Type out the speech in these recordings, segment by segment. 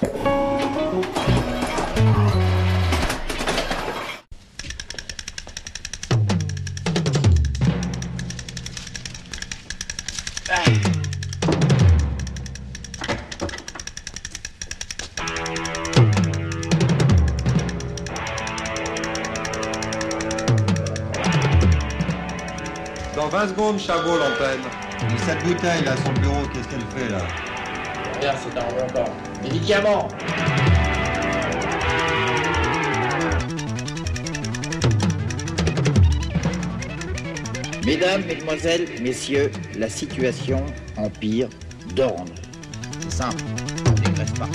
Dans 20 secondes, Chabot, l'antenne. Mais cette bouteille, là, son bureau, qu'est-ce qu'elle fait, là? Regarde, c'est un enveloppant. Médicaments. Mesdames, mesdemoiselles, messieurs, la situation empire d'orne. C'est simple, on dégraisse pas.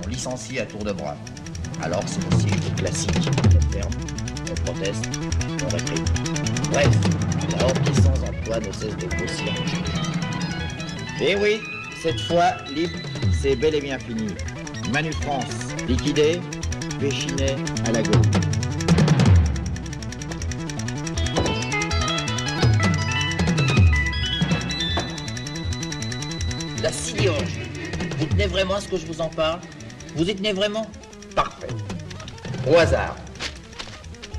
On licencie à tour de bras. Alors c'est le cycle classique. On ferme, on proteste, on réprime. Bref, la horde qui sans emploi ne cesse de grossir. Et oui, cette fois, libre, c'est bel et bien fini. Manu France, liquidé, Péchinet à la gauche. La sidérurgie. Vous tenez vraiment à ce que je vous en parle? Vous y tenez vraiment? Parfait. Au hasard.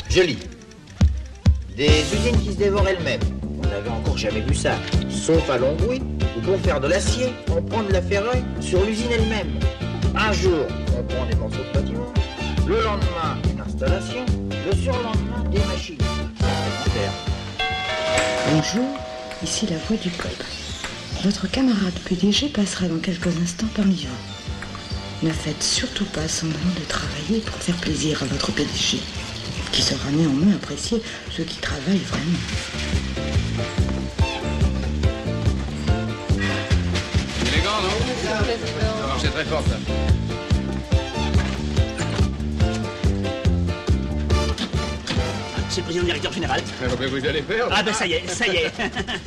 Je lis. Des usines qui se dévorent elles-mêmes. On n'avait encore jamais vu ça. Sauf à Longwy, où pour faire de l'acier, on prend de la ferraille sur l'usine elle-même. Un jour, on prend des morceaux de bâtiment. Le lendemain, une installation. Le surlendemain, des machines. C'est super. Bonjour, ici la voix du peuple. Votre camarade PDG passera dans quelques instants parmi vous. Ne faites surtout pas semblant de travailler pour faire plaisir à votre PDG, qui saura néanmoins apprécier ceux qui travaillent vraiment. Élégant, non? Ça marchait très fort, ça. C'est le président directeur général. Mais vous allez faire? Ah ben ça y est, ça y est.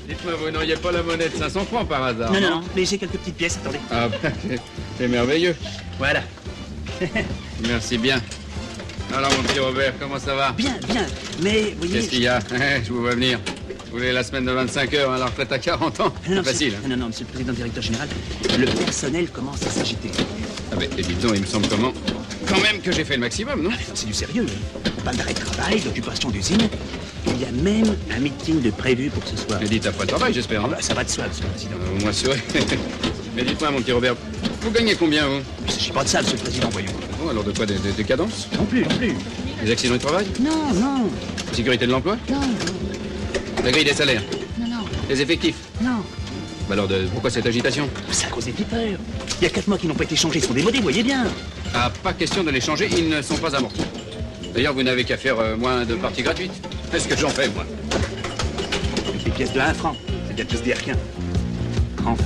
Dites-moi, vous n'auriez pas la monnaie de 500 francs par hasard? Non, non, non, mais j'ai quelques petites pièces, attendez. Ah ben, c'est merveilleux. Voilà. Merci bien. Alors, mon petit Robert, comment ça va? Bien, bien, mais vous voyez... Qu'est-ce qu'il y a? Je vous vois venir. Vous voulez la semaine de 25 heures à la retraite à 40 ans? C'est facile. Non, non, monsieur le président directeur général, le personnel commence à s'agiter. Ah ben, et dites donc, il me semble quand même que j'ai fait le maximum, non? C'est du sérieux. Pas d'arrêt de travail, d'occupation d'usine. Il y a même un meeting de prévu pour ce soir. Mais dites après le travail, j'espère. Ah bah, ça va de soi, monsieur le président. Vous m'assurez. Mais dites-moi, mon petit Robert, vous gagnez combien, vous? Il ne s'agit pas de ça, monsieur le président, voyons. Bon, alors de quoi? Des cadences? Non plus, non plus. Des accidents du travail? Non, non. Sécurité de l'emploi? Non, non. La grille des salaires? Non, non. Les effectifs? Non. Bah alors, pourquoi cette agitation? C'est à cause des pipeurs. Il y a 4 mois qui n'ont pas été changés, ils sont démodés, voyez bien. Ah, pas question de les changer, ils ne sont pas amortis. D'ailleurs, vous n'avez qu'à faire moins de parties gratuites. Qu'est-ce que j'en fais, moi? Des pièces de 1 franc, c'est bien de se dire rien. Enfin.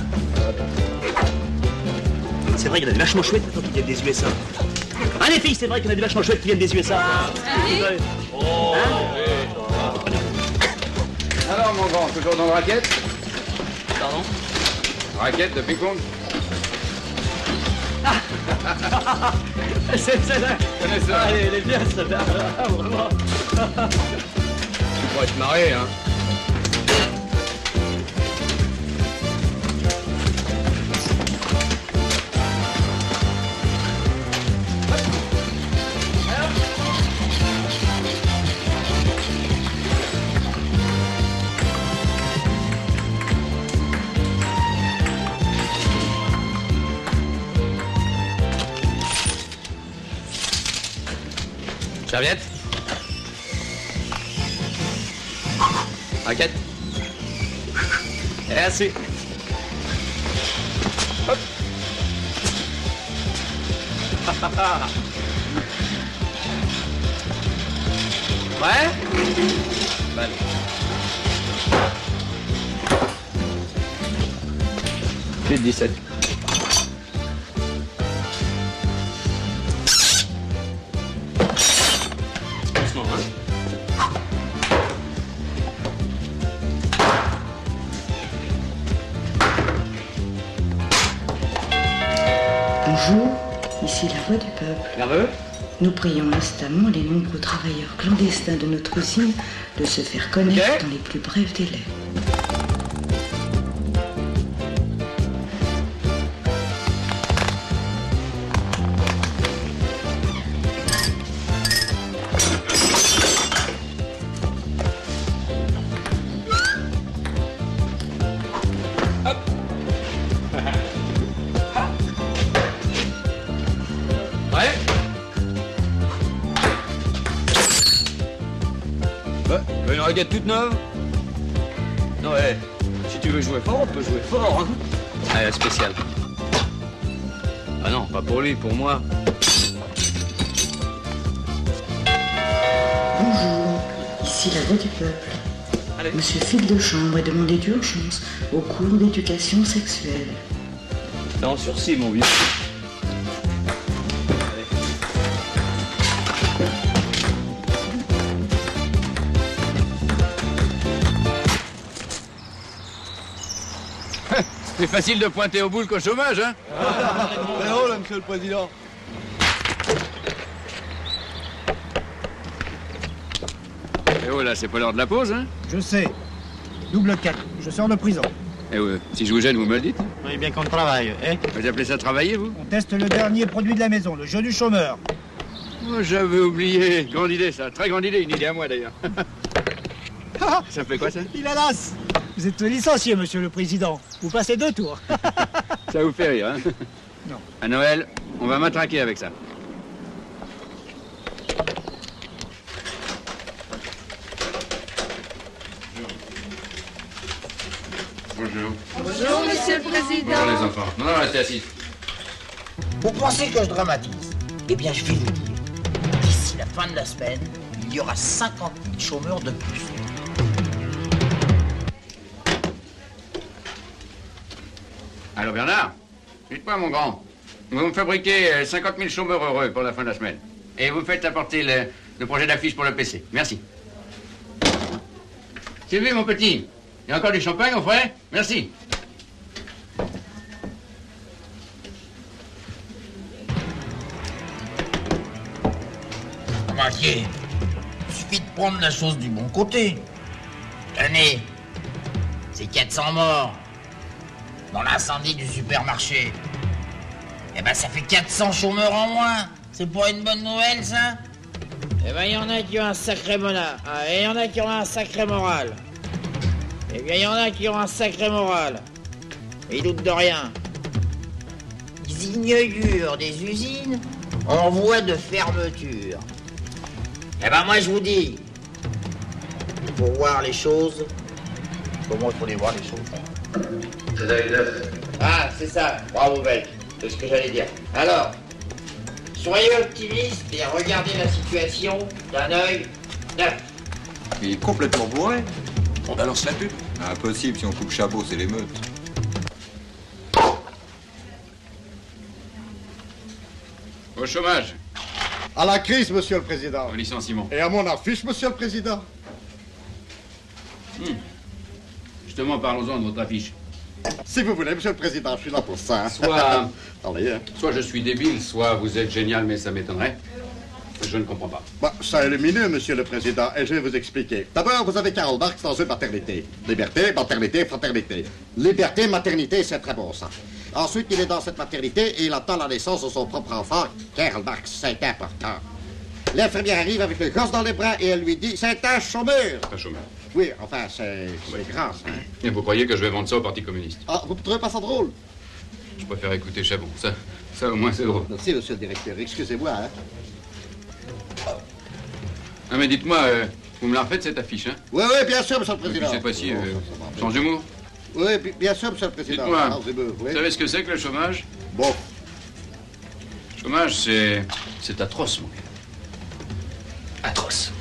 C'est vrai qu'il y en a des vachement chouettes maintenant qui viennent des USA. Ah les filles, c'est vrai qu'il y en a des vachement chouettes qui viennent des USA. Oh, alors, mon grand, toujours dans le racket? Pardon? Racket de ping-pong? C'est là. Je connais ça. Ah, elle est bien, celle-là. Ah, vraiment. Tu pourrais te marrer, hein? Serviette? Raquette? Merci. Hop. Ouais? Balle. Plus de 17. Bonjour, ici la voix du peuple. Nerveux? Nous prions instamment les nombreux travailleurs clandestins de notre usine de se faire connaître dans les plus brefs délais. baguette toute neuve? Non, si tu veux jouer fort, on peut jouer fort, hein. Ah, spécial. Ah non, pas pour lui, pour moi. Bonjour, ici la voix du peuple. Allez. Monsieur fille de chambre est demandé d'urgence au cours d'éducation sexuelle. Non, sursis, mon vieux. C'est facile de pointer au boule qu'au chômage, hein? C'est drôle, là, monsieur le président. Eh oh là, c'est pas l'heure de la pause, hein? Je sais. Double 4. Je sors de prison. Eh ouais, si je vous gêne, vous me le dites. Oui, bien qu'on travaille, hein? Vous appelez ça travailler, vous? On teste le dernier produit de la maison, le jeu du chômeur. Oh, j'avais oublié. Grande idée, ça. Très grande idée. Une idée à moi, d'ailleurs. Ça fait quoi, ça? Il a l'as. Vous êtes licencié, monsieur le président. Vous passez 2 tours. Ça vous fait rire, hein? Non. À Noël, on va matraquer avec ça. Bonjour. Bonjour, monsieur le président. Bonjour, les enfants. Non, restez assis. Vous pensez que je dramatise? Eh bien, je vais vous dire. D'ici la fin de la semaine, il y aura 50 000 chômeurs de plus. Alors, Bernard, dites-moi, mon grand, vous me fabriquez 50 000 chômeurs heureux pour la fin de la semaine. Et vous me faites apporter le projet d'affiche pour le PC. Merci. Sylvie, mon petit, il y a encore du champagne au frais? Merci. Remarquez, il suffit de prendre la chose du bon côté. Tenez, c'est 400 morts dans l'incendie du supermarché. Eh ben, ça fait 400 chômeurs en moins. C'est pas une bonne nouvelle, ça? Eh ben, il y en a qui ont un sacré moral. Et il y en a qui ont un sacré moral. Eh bien, il y en a qui ont un sacré moral. Ils doutent de rien. Les inaugurent des usines en voie de fermeture. Eh ben, moi, je vous dis, il faut voir les choses. Comment il faut les voir, les choses? Ah, c'est ça. Bravo, Belk. C'est ce que j'allais dire. Alors, soyez optimistes et regardez la situation d'un œil neuf. Il est complètement bourré. On balance la pub. Impossible, si on coupe Chabot, c'est l'émeute. Au chômage, À la crise, monsieur le président. au licenciement. Et à mon affiche, monsieur le président. Justement, parlons-en de votre affiche. Si vous voulez, monsieur le président, je suis là pour ça. Soit, Allez, hein. soit je suis débile, soit vous êtes génial, mais ça m'étonnerait. Je ne comprends pas. Bah, ça est lumineux, monsieur le président, et je vais vous expliquer. D'abord, vous avez Karl Marx dans une maternité. Liberté, maternité, fraternité. Liberté, maternité, c'est très bon, ça. Ensuite, il est dans cette maternité et il attend la naissance de son propre enfant, Karl Marx. C'est important. L'infirmière arrive avec le gosse dans les bras et elle lui dit « C'est un chômeur !» Un chômeur. Oui, enfin, c'est grand, ça. Hein? Et vous croyez que je vais vendre ça au Parti communiste? Ah, vous ne trouvez pas ça drôle? Je préfère écouter Chabon. Ça au moins, c'est drôle. Merci, monsieur le directeur. Excusez-moi, hein. Ah, mais dites-moi, vous me la refaites, cette affiche, hein? Oui, oui, bien sûr, monsieur le Et puis président. cette fois-ci, Oh, ça va. sans humour. Oui, bien sûr, monsieur le président. Dites-moi, Alors, oui. vous savez ce que c'est que le chômage? Bon, Chômage, c'est atroce, mon gars. Atroce.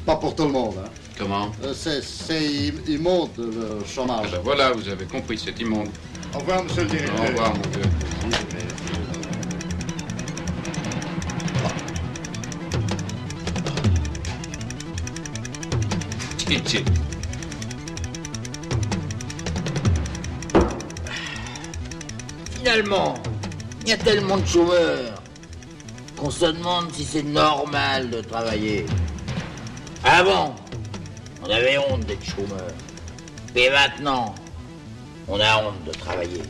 pas pour tout le monde, hein. Comment? C'est immonde, le Ah chômage. ben voilà, vous avez compris, c'est immonde. Au revoir, monsieur le directeur. Au revoir, mon vieux. Tchit. Finalement, il y a tellement de chômeurs qu'on se demande si c'est normal de travailler. Avant, on avait honte d'être chômeur. Mais maintenant, on a honte de travailler.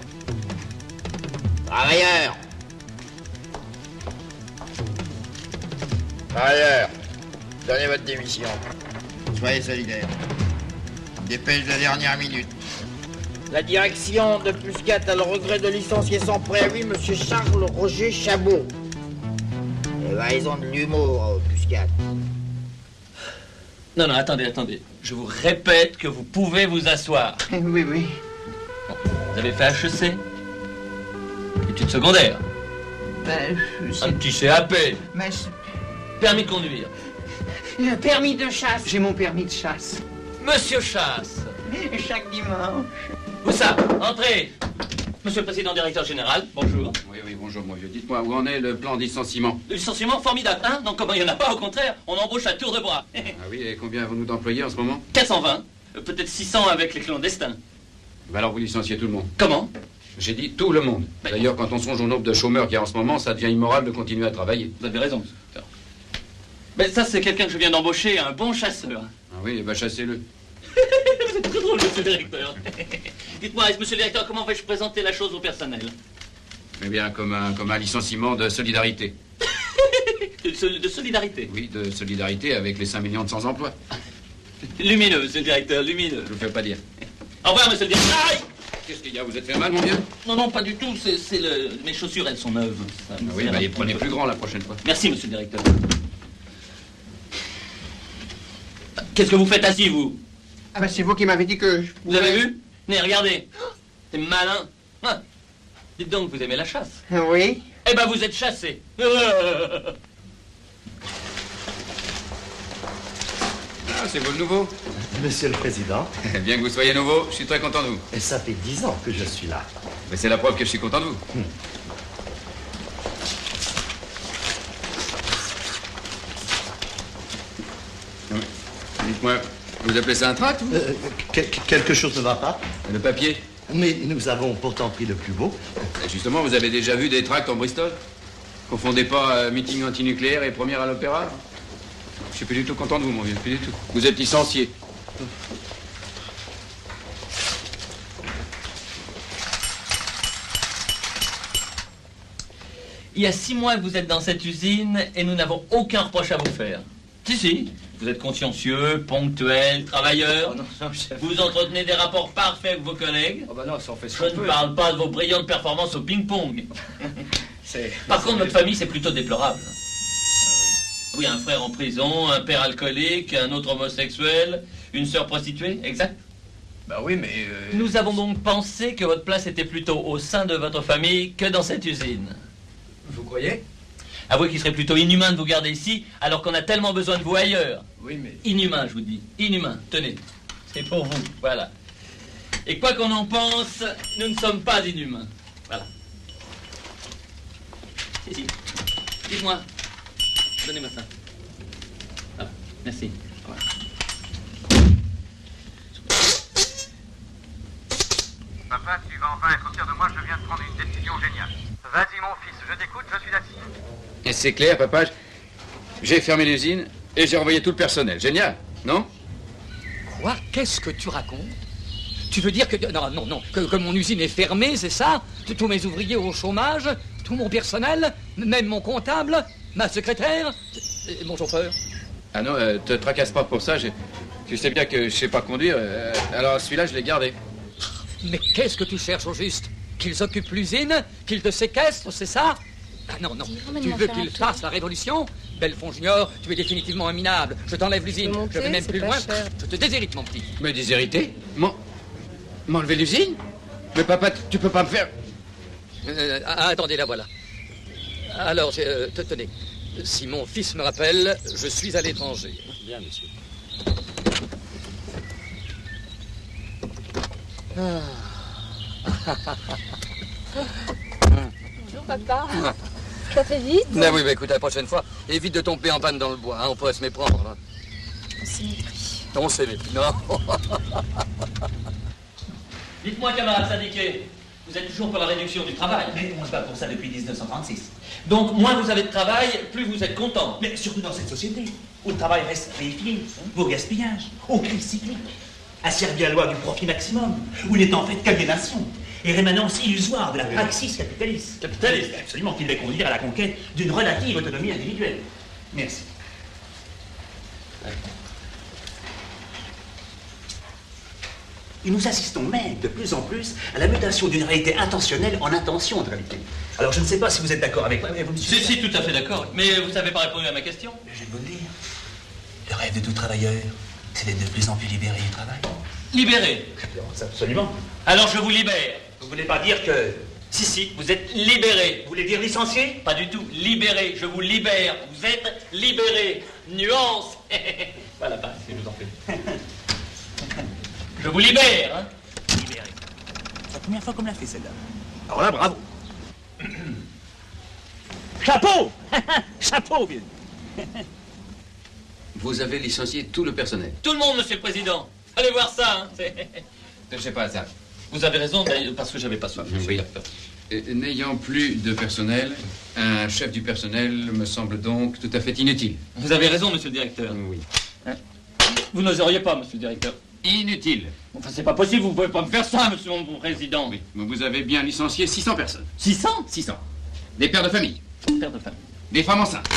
Travailleurs! Travailleurs, donnez votre démission. Soyez solidaires. Dépêche de dernière minute. La direction de Plus 4 a le regret de licencier sans préavis monsieur Charles Roger Chabot. Eh ben, ils ont de l'humour, Plus 4. Non, attendez. Je vous répète que vous pouvez vous asseoir. Oui, oui. Bon, vous avez fait HEC? Études secondaires? Ben, un petit CAP? Mais permis de conduire? Un permis de chasse. J'ai mon permis de chasse. Monsieur Chasse. Chaque dimanche. Où ça? Entrez. Monsieur le Président Directeur Général, bonjour. Oui, bonjour, mon vieux. Dites-moi, où en est le plan de licenciement? Le licenciement formidable, hein? Donc comment il n'y en a pas, au contraire, on embauche à tour de bras. Ah oui, et combien avons-nous d'employés en ce moment? 420, peut-être 600 avec les clandestins. Ben alors vous licenciez tout le monde. Comment? J'ai dit tout le monde. D'ailleurs, quand on songe au nombre de chômeurs qu'il y a en ce moment, ça devient immoral de continuer à travailler. Vous avez raison. Mais ça, c'est quelqu'un que je viens d'embaucher, un bon chasseur. Ah oui, ben chassez-le. Vous êtes très drôle, monsieur le directeur. Dites-moi, monsieur le directeur, comment vais-je présenter la chose au personnel? Eh bien, comme un licenciement de solidarité. De solidarité? Oui, de solidarité avec les 5 millions de sans-emploi. Lumineux, monsieur le directeur, lumineux. Je vous fais pas dire. Au revoir, monsieur le directeur. Aïe! Qu'est-ce qu'il y a? Vous êtes fait mal, mon vieux? Non, pas du tout. Mes chaussures, elles sont neuves. Ah oui, bah, les prenez plus grand la prochaine fois. Merci, monsieur le directeur. Qu'est-ce que vous faites assis, vous? Ah ben, c'est vous qui m'avez dit que... Vous avez vu? Venez, regardez. C'est malin. Ah. Dites donc, vous aimez la chasse? Oui. Eh ben, vous êtes chassé. Ah, c'est vous le nouveau? Monsieur le Président. Bien que vous soyez nouveau, je suis très content de vous. Et ça fait 10 ans que je suis là. Mais c'est la preuve que je suis content de vous. Dites-moi, vous appelez ça un tract, ou Quelque chose ne va pas. Le papier? Mais nous avons pourtant pris le plus beau. Et justement, vous avez déjà vu des tracts en Bristol? Confondez pas meeting antinucléaire et première à l'opéra? Je suis plus du tout content de vous, mon vieux, plus du tout. Vous êtes licencié. Il y a 6 mois que vous êtes dans cette usine et nous n'avons aucun reproche à vous faire. Si. Vous êtes consciencieux, ponctuel, travailleur. Oh non, chef. Vous entretenez des rapports parfaits avec vos collègues. Oh bah non, ça en fait Je ne parle pas de vos brillantes performances au ping-pong. Par contre, notre famille, c'est plutôt déplorable. Oui, un frère en prison, un père alcoolique, un autre homosexuel, une sœur prostituée, exact? Bah oui, mais... Nous avons donc pensé que votre place était plutôt au sein de votre famille que dans cette usine. Vous croyez? Avouez qu'il serait plutôt inhumain de vous garder ici, alors qu'on a tellement besoin de vous ailleurs. Oui, mais... Inhumain, je vous dis. Inhumain. Tenez. C'est pour vous. Voilà. Et quoi qu'on en pense, nous ne sommes pas inhumains. Voilà. Si. Dites-moi. Donnez-moi ça. Voilà. Merci. Voilà. Papa, tu vas enfin être fier de moi, je viens de prendre une décision géniale. Vas-y, mon fils, je t'écoute, je suis assis. Et c'est clair, papa, j'ai fermé l'usine et j'ai renvoyé tout le personnel. Génial, non? Quoi? Qu'est-ce que tu racontes? Tu veux dire que... Non, que mon usine est fermée, c'est ça? Tous mes ouvriers au chômage, tout mon personnel, même mon comptable, ma secrétaire, et mon chauffeur. Ah non, te tracasse pas pour ça, tu sais bien que je sais pas conduire, alors celui-là, je l'ai gardé. Mais qu'est-ce que tu cherches au juste? Qu'ils occupent l'usine? Qu'ils te séquestrent, c'est ça? Ah non, tu veux qu'ils fassent la révolution? Belfond Junior, tu es définitivement un minable. Je t'enlève l'usine, je vais même plus loin. Je te déshérite, mon petit. Me déshériter? M'enlever l'usine? Mais papa, tu peux pas me faire... Attendez, la voilà. Alors, tenez, si mon fils me rappelle, je suis à l'étranger. Bien, monsieur. Bonjour papa. Ça fait vite? Ah oui, écoute, la prochaine fois, évite de tomber en panne dans le bois, hein, on pourrait se méprendre. Hein. On s'est mépris. On s'est mépris, non. Dites-moi, camarade syndiqué, vous êtes toujours pour la réduction du travail? Mais on se bat pour ça depuis 1936. Donc, moins vous avez de travail, plus vous êtes content. Mais surtout dans cette société, où le travail reste réifié, vos gaspillages, aucune cyclique, asservi à la loi du profit maximum, où il n'est en fait qu'aliénation et rémanence illusoire de la praxis capitaliste. Capitaliste? Absolument, qui devait conduire à la conquête d'une relative autonomie individuelle. Merci. Et nous assistons même de plus en plus à la mutation d'une réalité intentionnelle en intention de réalité. Alors je ne sais pas si vous êtes d'accord avec moi, mais vous me suivez? Si, tout à fait d'accord. Mais vous n'avez pas répondu à ma question. Je vais vous le dire. Le rêve de tout travailleur, C'est d'être de plus en plus libéré du travail. Libéré. Absolument. Alors je vous libère. Vous voulez pas dire que... Si, vous êtes libéré. Vous voulez dire licencié? Pas du tout. Libéré. Je vous libère. Vous êtes libéré. Nuance. Voilà, bah, je vous en prie. Je vous libère, hein. Libéré. C'est la première fois qu'on me l'a fait, celle-là. Alors là, bravo. Chapeau. Chapeau, vieux. Vous avez licencié tout le personnel. Tout le monde, monsieur le président. Allez voir ça, hein. Je sais pas ça. Vous avez raison, parce que j'avais pas soif. Oui. N'ayant plus de personnel, un chef du personnel me semble donc tout à fait inutile. Vous avez raison, monsieur le directeur. Oui. Hein? Vous n'oseriez pas, monsieur le directeur. Inutile. Enfin, c'est pas possible, vous pouvez pas me faire ça, monsieur mon président. Oui, mais vous avez bien licencié 600 personnes. 600? 600. Des pères de famille. Père de famille. Des femmes enceintes.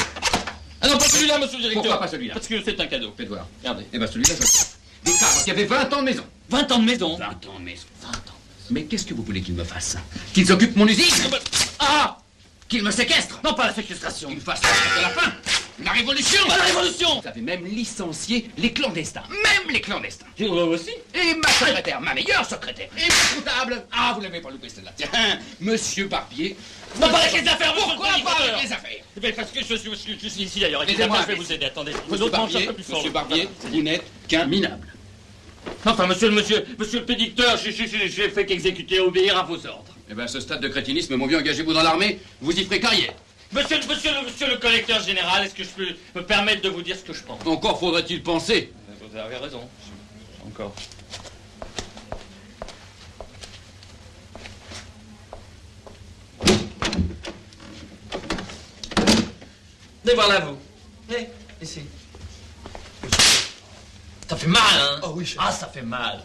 Ah non, pas celui-là, monsieur le directeur. Pourquoi pas celui-là? Parce que c'est un cadeau. Faites voir. Regardez. Eh bien, celui-là, je... Des cadres qui avaient 20 ans de maison. 20 ans de maison? 20 ans de maison. 20 ans. Mais qu'est-ce que vous voulez qu'ils me fassent? Qu'ils occupent mon usine? Ah! Qu'ils me séquestrent? Non, pas la séquestration. Qu'ils me fassent la fin. La révolution! Pas la révolution! Vous avez même licencié les clandestins. Même les clandestins. Vous aussi? Et ma secrétaire, ma meilleure secrétaire. Et ma comptable. Ah, vous l'avez pas loupé celle-là. Tiens, monsieur Barbier. Non, pas avec les affaires, Pourquoi pas avec les affaires? Mais parce que je suis ici d'ailleurs. Avec les Aidez-moi, affaires, je vais vous aider. Attendez. Monsieur Barbier, monsieur Barbier, vous n'êtes qu'un minable. Enfin, monsieur le prédicteur, j'ai fait qu'exécuter, obéir à vos ordres. Eh bien, à ce stade de crétinisme, mon vieux, engagez-vous dans l'armée, vous y ferez carrière. Monsieur le collecteur général, est-ce que je peux me permettre de vous dire ce que je pense? Encore faudrait-il penser. Vous avez raison. Encore. Venez voir là, vous. Venez, ici. Ça fait mal, hein? Oh oui, chef. Ah, ça fait mal.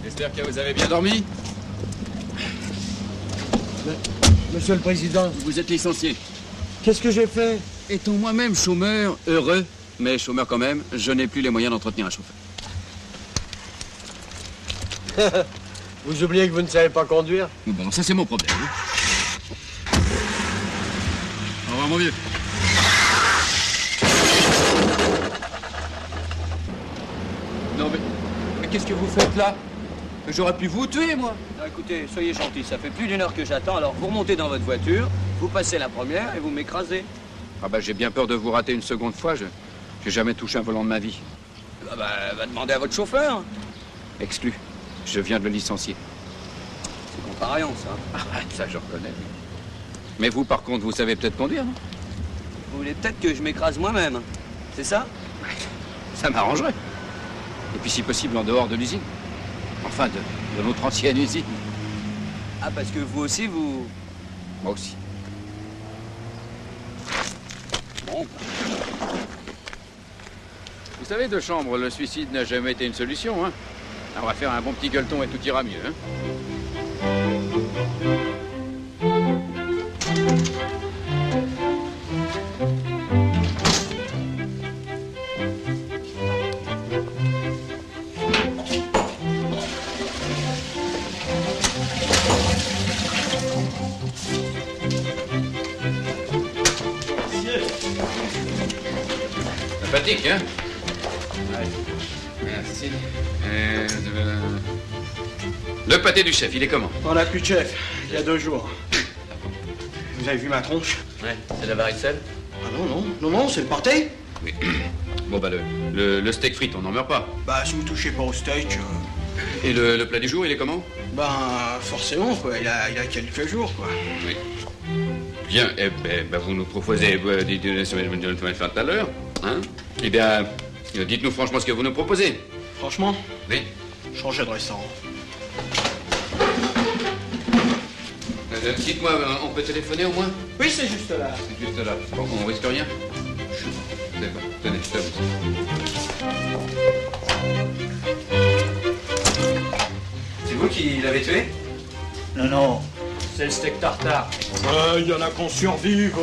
J'espère que vous avez bien dormi. Monsieur le Président. Vous êtes licencié. Qu'est-ce que j'ai fait? Étant moi-même chômeur, heureux, mais chômeur quand même, je n'ai plus les moyens d'entretenir un chauffeur. Vous oubliez que vous ne savez pas conduire? Bon, ça c'est mon problème. Au revoir, mon vieux. Non, mais qu'est-ce que vous faites là? J'aurais pu vous tuer, moi. Non, écoutez, soyez gentil, ça fait plus d'une heure que j'attends, alors vous remontez dans votre voiture, vous passez la première et vous m'écrasez. Ah bah j'ai bien peur de vous rater une seconde fois, j'ai jamais touché un volant de ma vie. Va demander à votre chauffeur. Exclu. Je viens de le licencier. C'est contrariant, ça. Ah, ça je reconnais. Mais vous, par contre, vous savez peut-être conduire, non? Vous voulez peut-être que je m'écrase moi-même, c'est ça? Ça m'arrangerait. Et puis si possible en dehors de l'usine. Enfin, de notre ancienne usine. Ah, parce que vous aussi, vous... Moi aussi. Bon. Vous savez, de chambre, le suicide n'a jamais été une solution, hein. Alors, on va faire un bon petit gueuleton et tout ira mieux, hein. Sympathique, hein? Ouais. Merci. Le pâté du chef, il est comment? On n'a plus de chef, il y a 2 jours. Vous avez vu ma tronche? Ouais, c'est la varicelle? Ah non, c'est le pâté. Oui. Bon, bah, le steak frites, on n'en meurt pas. Bah, si vous touchez pas au steak... Et le plat du jour, il est comment? Ben, forcément, quoi, il a quelques jours, quoi. Oui. Bien, eh ben, vous nous proposez des semaines tout à l'heure, hein? Eh bien, dites-nous franchement ce que vous nous proposez. Franchement? Oui. Changer de restaurant. Dites-moi, on peut téléphoner au moins? Oui, c'est juste là. C'est juste là. Bon, on risque rien? D'accord. Tenez, je t'avoue. C'est vous qui l'avez tué? Non, c'est le steak tartare. Il y en a qu'on survive.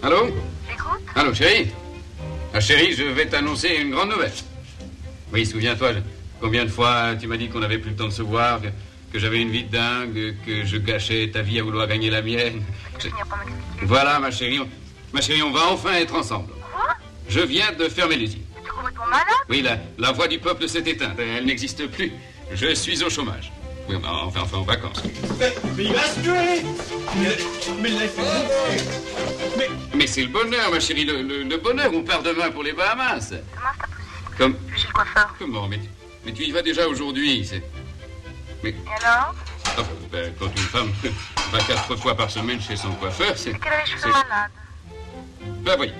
Allô? Écoute, Allô, chérie? Ah, chérie, je vais t'annoncer une grande nouvelle. Oui, souviens-toi, combien de fois tu m'as dit qu'on n'avait plus le temps de se voir, que j'avais une vie de dingue, que je gâchais ta vie à vouloir gagner la mienne. Voilà, ma chérie, on va enfin être ensemble. Je viens de fermer les yeux. Tu es complètement malade? Oui, la voix du peuple s'est éteinte. Elle n'existe plus. Je suis au chômage. Oui, enfin en vacances. Mais il va se tuer! Mais laissez-le! Mais c'est le bonheur, ma chérie, le bonheur. On part demain pour les Bahamas. Comment c'est pas possible? Comme... Je suis chez le coiffeur. Comment? Mais tu y vas déjà aujourd'hui, c'est... Mais... Et alors? Ah, ben, quand une femme va 4 fois par semaine chez son coiffeur, c'est... C'est qu'elle a les cheveux malades. Ben oui.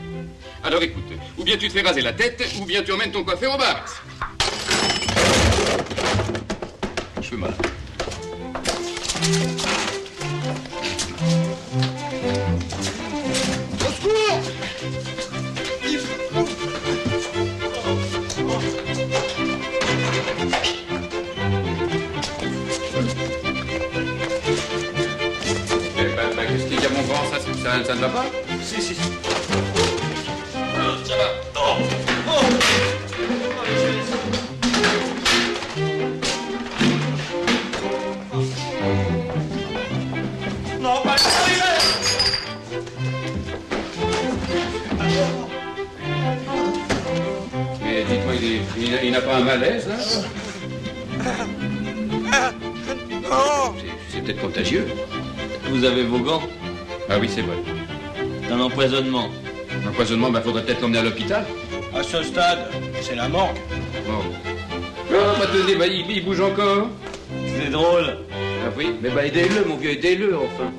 Alors écoute, ou bien tu te fais raser la tête, ou bien tu emmènes ton coiffeur au bar. Je fais mal. Au secours! Qu'est-ce qu'il y a, mon grand? Ça ne va pas? Si. Ça va. Non, pas Mais dites-moi, il n'a pas un malaise, là? Non! C'est peut-être contagieux. Vous avez vos gants? Ah oui, c'est vrai. Un empoisonnement. L'empoisonnement, faudrait peut-être l'emmener à l'hôpital. À ce stade, c'est la morgue. Oh. Oh, tenez, il bouge encore. C'est drôle. Ah oui, mais aidez-le, mon vieux, aidez-le, enfin.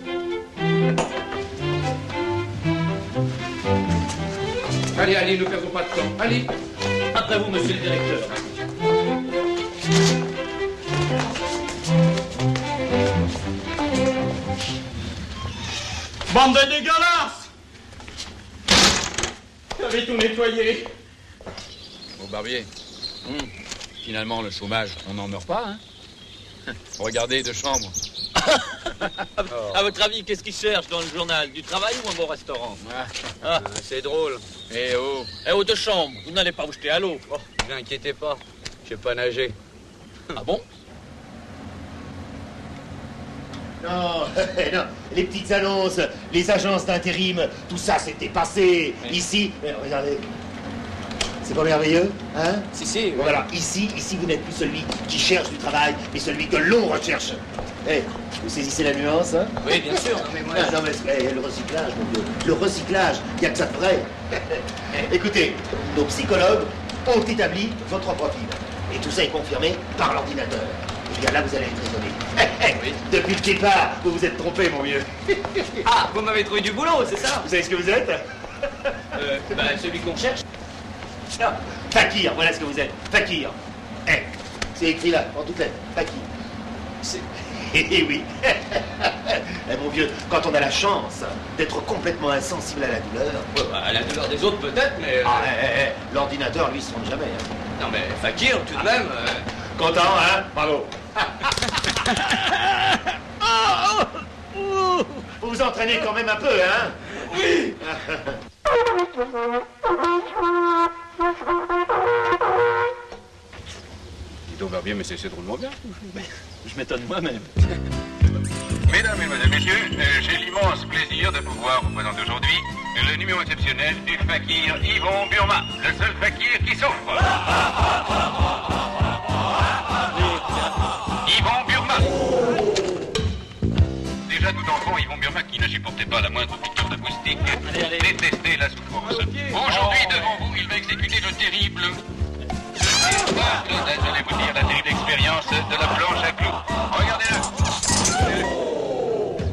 Allez, ne perdons pas de temps. Allez. Après vous, monsieur le directeur. Bande de dégueulasses! J'avais tout nettoyé. Bon, Barbier, finalement, le chômage, on n'en meurt pas, hein? Regardez, de chambre. À votre avis, qu'est-ce qu'ils cherchent dans le journal? Du travail ou un bon restaurant? C'est drôle. Eh oh. Eh oh, de chambre, vous n'allez pas vous jeter à l'eau. Oh, ne vous inquiétez pas, je sais pas nager. Ah bon? Non, non, les petites annonces, les agences d'intérim, tout ça c'était passé. Oui. Ici, regardez, c'est pas merveilleux, hein? Si. Bon, voilà, ici, vous n'êtes plus celui qui cherche du travail, mais celui que l'on recherche. Eh, vous saisissez la nuance, hein? Oui, bien sûr. Mais moi, non, mais le recyclage, mon Dieu, le recyclage, il n'y a que ça de vrai. Écoutez, nos psychologues ont établi votre profil, et tout ça est confirmé par l'ordinateur. Eh bien là, vous allez être étonné. Oui. Depuis le départ, vous vous êtes trompé, mon vieux. Ah, vous m'avez trouvé du boulot, c'est ça? Vous savez ce que vous êtes? Celui qu'on cherche. Non, fakir, voilà ce que vous êtes. Fakir. C'est écrit là, en toutes lettres. Fakir. C'est... Eh oui. Mon vieux, quand on a la chance d'être complètement insensible à la douleur... À la douleur des autres, peut-être, mais... l'ordinateur, lui, il se trompe jamais. Hein. Non, mais fakir, tout de même... Content, hein? Bravo. Vous vous entraînez quand même un peu, hein? Oui. Dis donc, Barbier, mais c'est drôlement bien. Je m'étonne moi-même. Mesdames, Mesdemoiselles, Messieurs, j'ai l'immense plaisir de pouvoir vous présenter aujourd'hui le numéro exceptionnel du fakir Yvon Burma, le seul fakir qui souffre. Yvon Burma. Déjà tout enfant, Yvon Burma, qui ne supportait pas la moindre piqûre de moustique, détestait la souffrance. Aujourd'hui, devant vous, il va exécuter le terrible... J'allais vous dire la terrible expérience de la planche à clous. Regardez-le.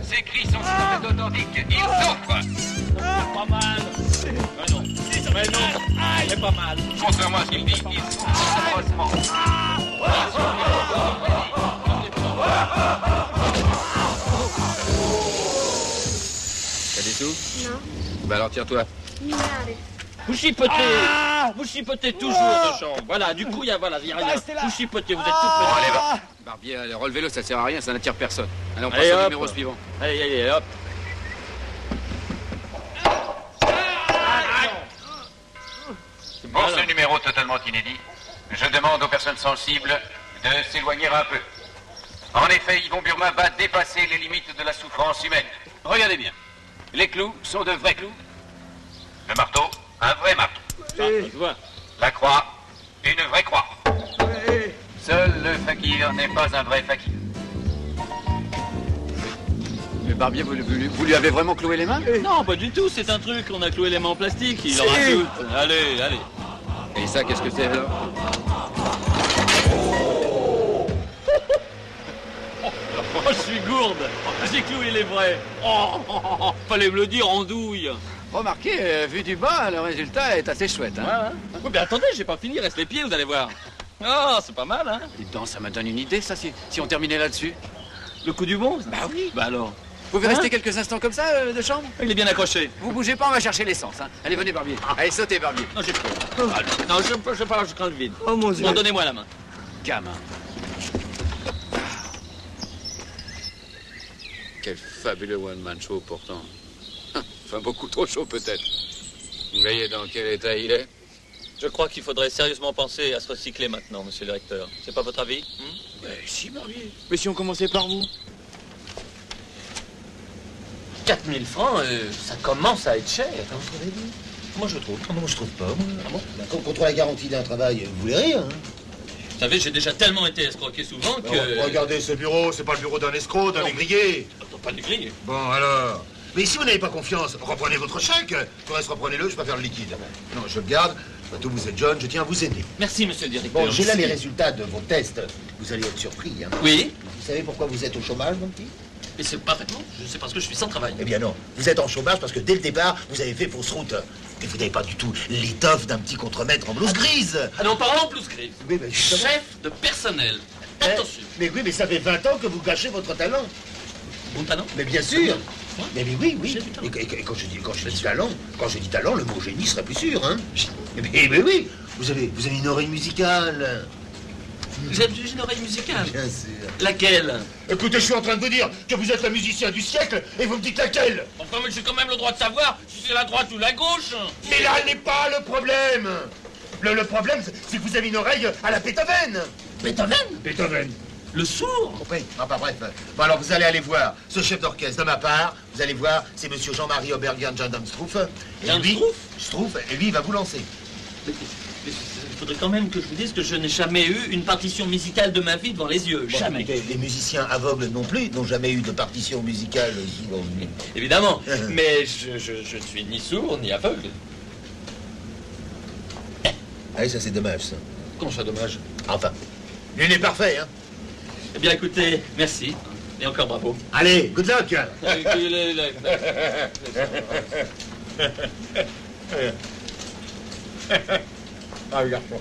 Ces cris sont tout à fait authentiques. Il souffre. Pas mal. Mais non, c'est pas mal. Contrairement à ce qu'il dit, il souffre atrocement. T'as des sous? Non. Bah alors tire-toi. Vous chipotez toujours de chambre. Voilà, du coup, il y a rien. Vous chipotez, vous êtes tout petit. Allez, va. Barbier, allez, relevez-le, ça sert à rien, ça n'attire personne. Allez, on passe au numéro suivant. Allez, hop. numéro totalement inédit, je demande aux personnes sensibles de s'éloigner un peu. En effet, Yvon Burma va dépasser les limites de la souffrance humaine. Regardez bien. Les clous sont de vrais clous. Le marteau, un vrai marteau. Je vois. La croix, une vraie croix. Seul le fakir n'est pas un vrai fakir. Le barbier, vous lui avez vraiment cloué les mains? Non, pas du tout, c'est un truc, on a cloué les mains en plastique, il en rajoute. Allez, allez. Et ça, qu'est-ce que c'est alors? Oh, je suis gourde. J'ai cloué les vrais. Oh, fallait me le dire en douille. Remarquez, vu du bas, le résultat est assez chouette, hein? Ouais. Oui, mais attendez, j'ai pas fini, reste les pieds, vous allez voir. Oh, c'est pas mal, hein? Dites donc, ça me donne une idée, ça, si on terminait là-dessus. Le coup du bon? Bah oui. Bah alors? Vous pouvez rester quelques instants comme ça, de chambre? Il est bien accroché. Vous bougez pas, on va chercher l'essence, hein. Allez, venez, barbier. Allez, sautez, barbier. Non, j'ai peur. Non, je sais pas, je crains le vide. Oh, mon Dieu. Bon, donnez-moi la main. Gamin. Quel fabuleux one-man show, pourtant. Enfin, beaucoup trop chaud, peut-être. Vous voyez dans quel état il est? Je crois qu'il faudrait sérieusement penser à se recycler maintenant, monsieur le directeur. C'est pas votre avis? Si, barbier. Mais si on commençait par vous? 4000 francs, ça commence à être cher. Moi, je trouve. Moi, je trouve pas. Ah bon? Contre la garantie d'un travail, vous voulez rire, hein? Vous savez, j'ai déjà tellement été escroqué souvent que... Regardez ce bureau, c'est pas le bureau d'un escroc, d'un négrier. Pas de grille. Bon, alors. Mais si vous n'avez pas confiance, reprenez votre chèque. Tout reste, reprenez-le, je préfère le liquide. Non, je le garde. Surtout, vous êtes jeune, je tiens à vous aider. Merci, monsieur le directeur. Bon, j'ai là les résultats de vos tests. Vous allez être surpris, hein. Oui. Vous savez pourquoi vous êtes au chômage, mon petit? Mais c'est parfaitement. C'est parce que je suis sans travail. Eh bien non. Vous êtes en chômage parce que dès le départ, vous avez fait fausse route. Et vous n'avez pas du tout l'étoffe d'un petit contremaître en blouse grise. Ah non, parlons en blouse grise. Oui, mais justement. Chef de personnel. Attention. Mais oui, mais ça fait 20 ans que vous gâchez votre talent. Mon talent? Mais bien sûr. Mais oui. Et quand je dis talent, le mot génie serait plus sûr, hein. Mais oui. Vous avez une oreille musicale. Vous avez une oreille musicale? Bien sûr. Laquelle? Écoutez, je suis en train de vous dire que vous êtes le musicien du siècle et vous me dites laquelle. Enfin, mais j'ai quand même le droit de savoir si c'est la droite ou la gauche. Mais là n'est pas le problème. Le problème, c'est que vous avez une oreille à la Beethoven. Beethoven. Le sourd? Oui, enfin bref. Bon, alors vous allez aller voir ce chef d'orchestre de ma part. Vous allez voir, c'est monsieur Jean-Marie Obergian Jandamstrouf. Et lui, il va vous lancer. Il faudrait quand même que je vous dise que je n'ai jamais eu une partition musicale de ma vie devant les yeux. Bon, jamais. Écoutez, les musiciens aveugles non plus n'ont jamais eu de partition musicale souvent. Évidemment, mais je ne suis ni sourd ni aveugle. Ah, ça c'est dommage, ça. Comment ça, dommage? Enfin, nul n'est parfait, hein. Eh bien, écoutez, merci. Et encore bravo. Allez, good luck. Ah, garçon.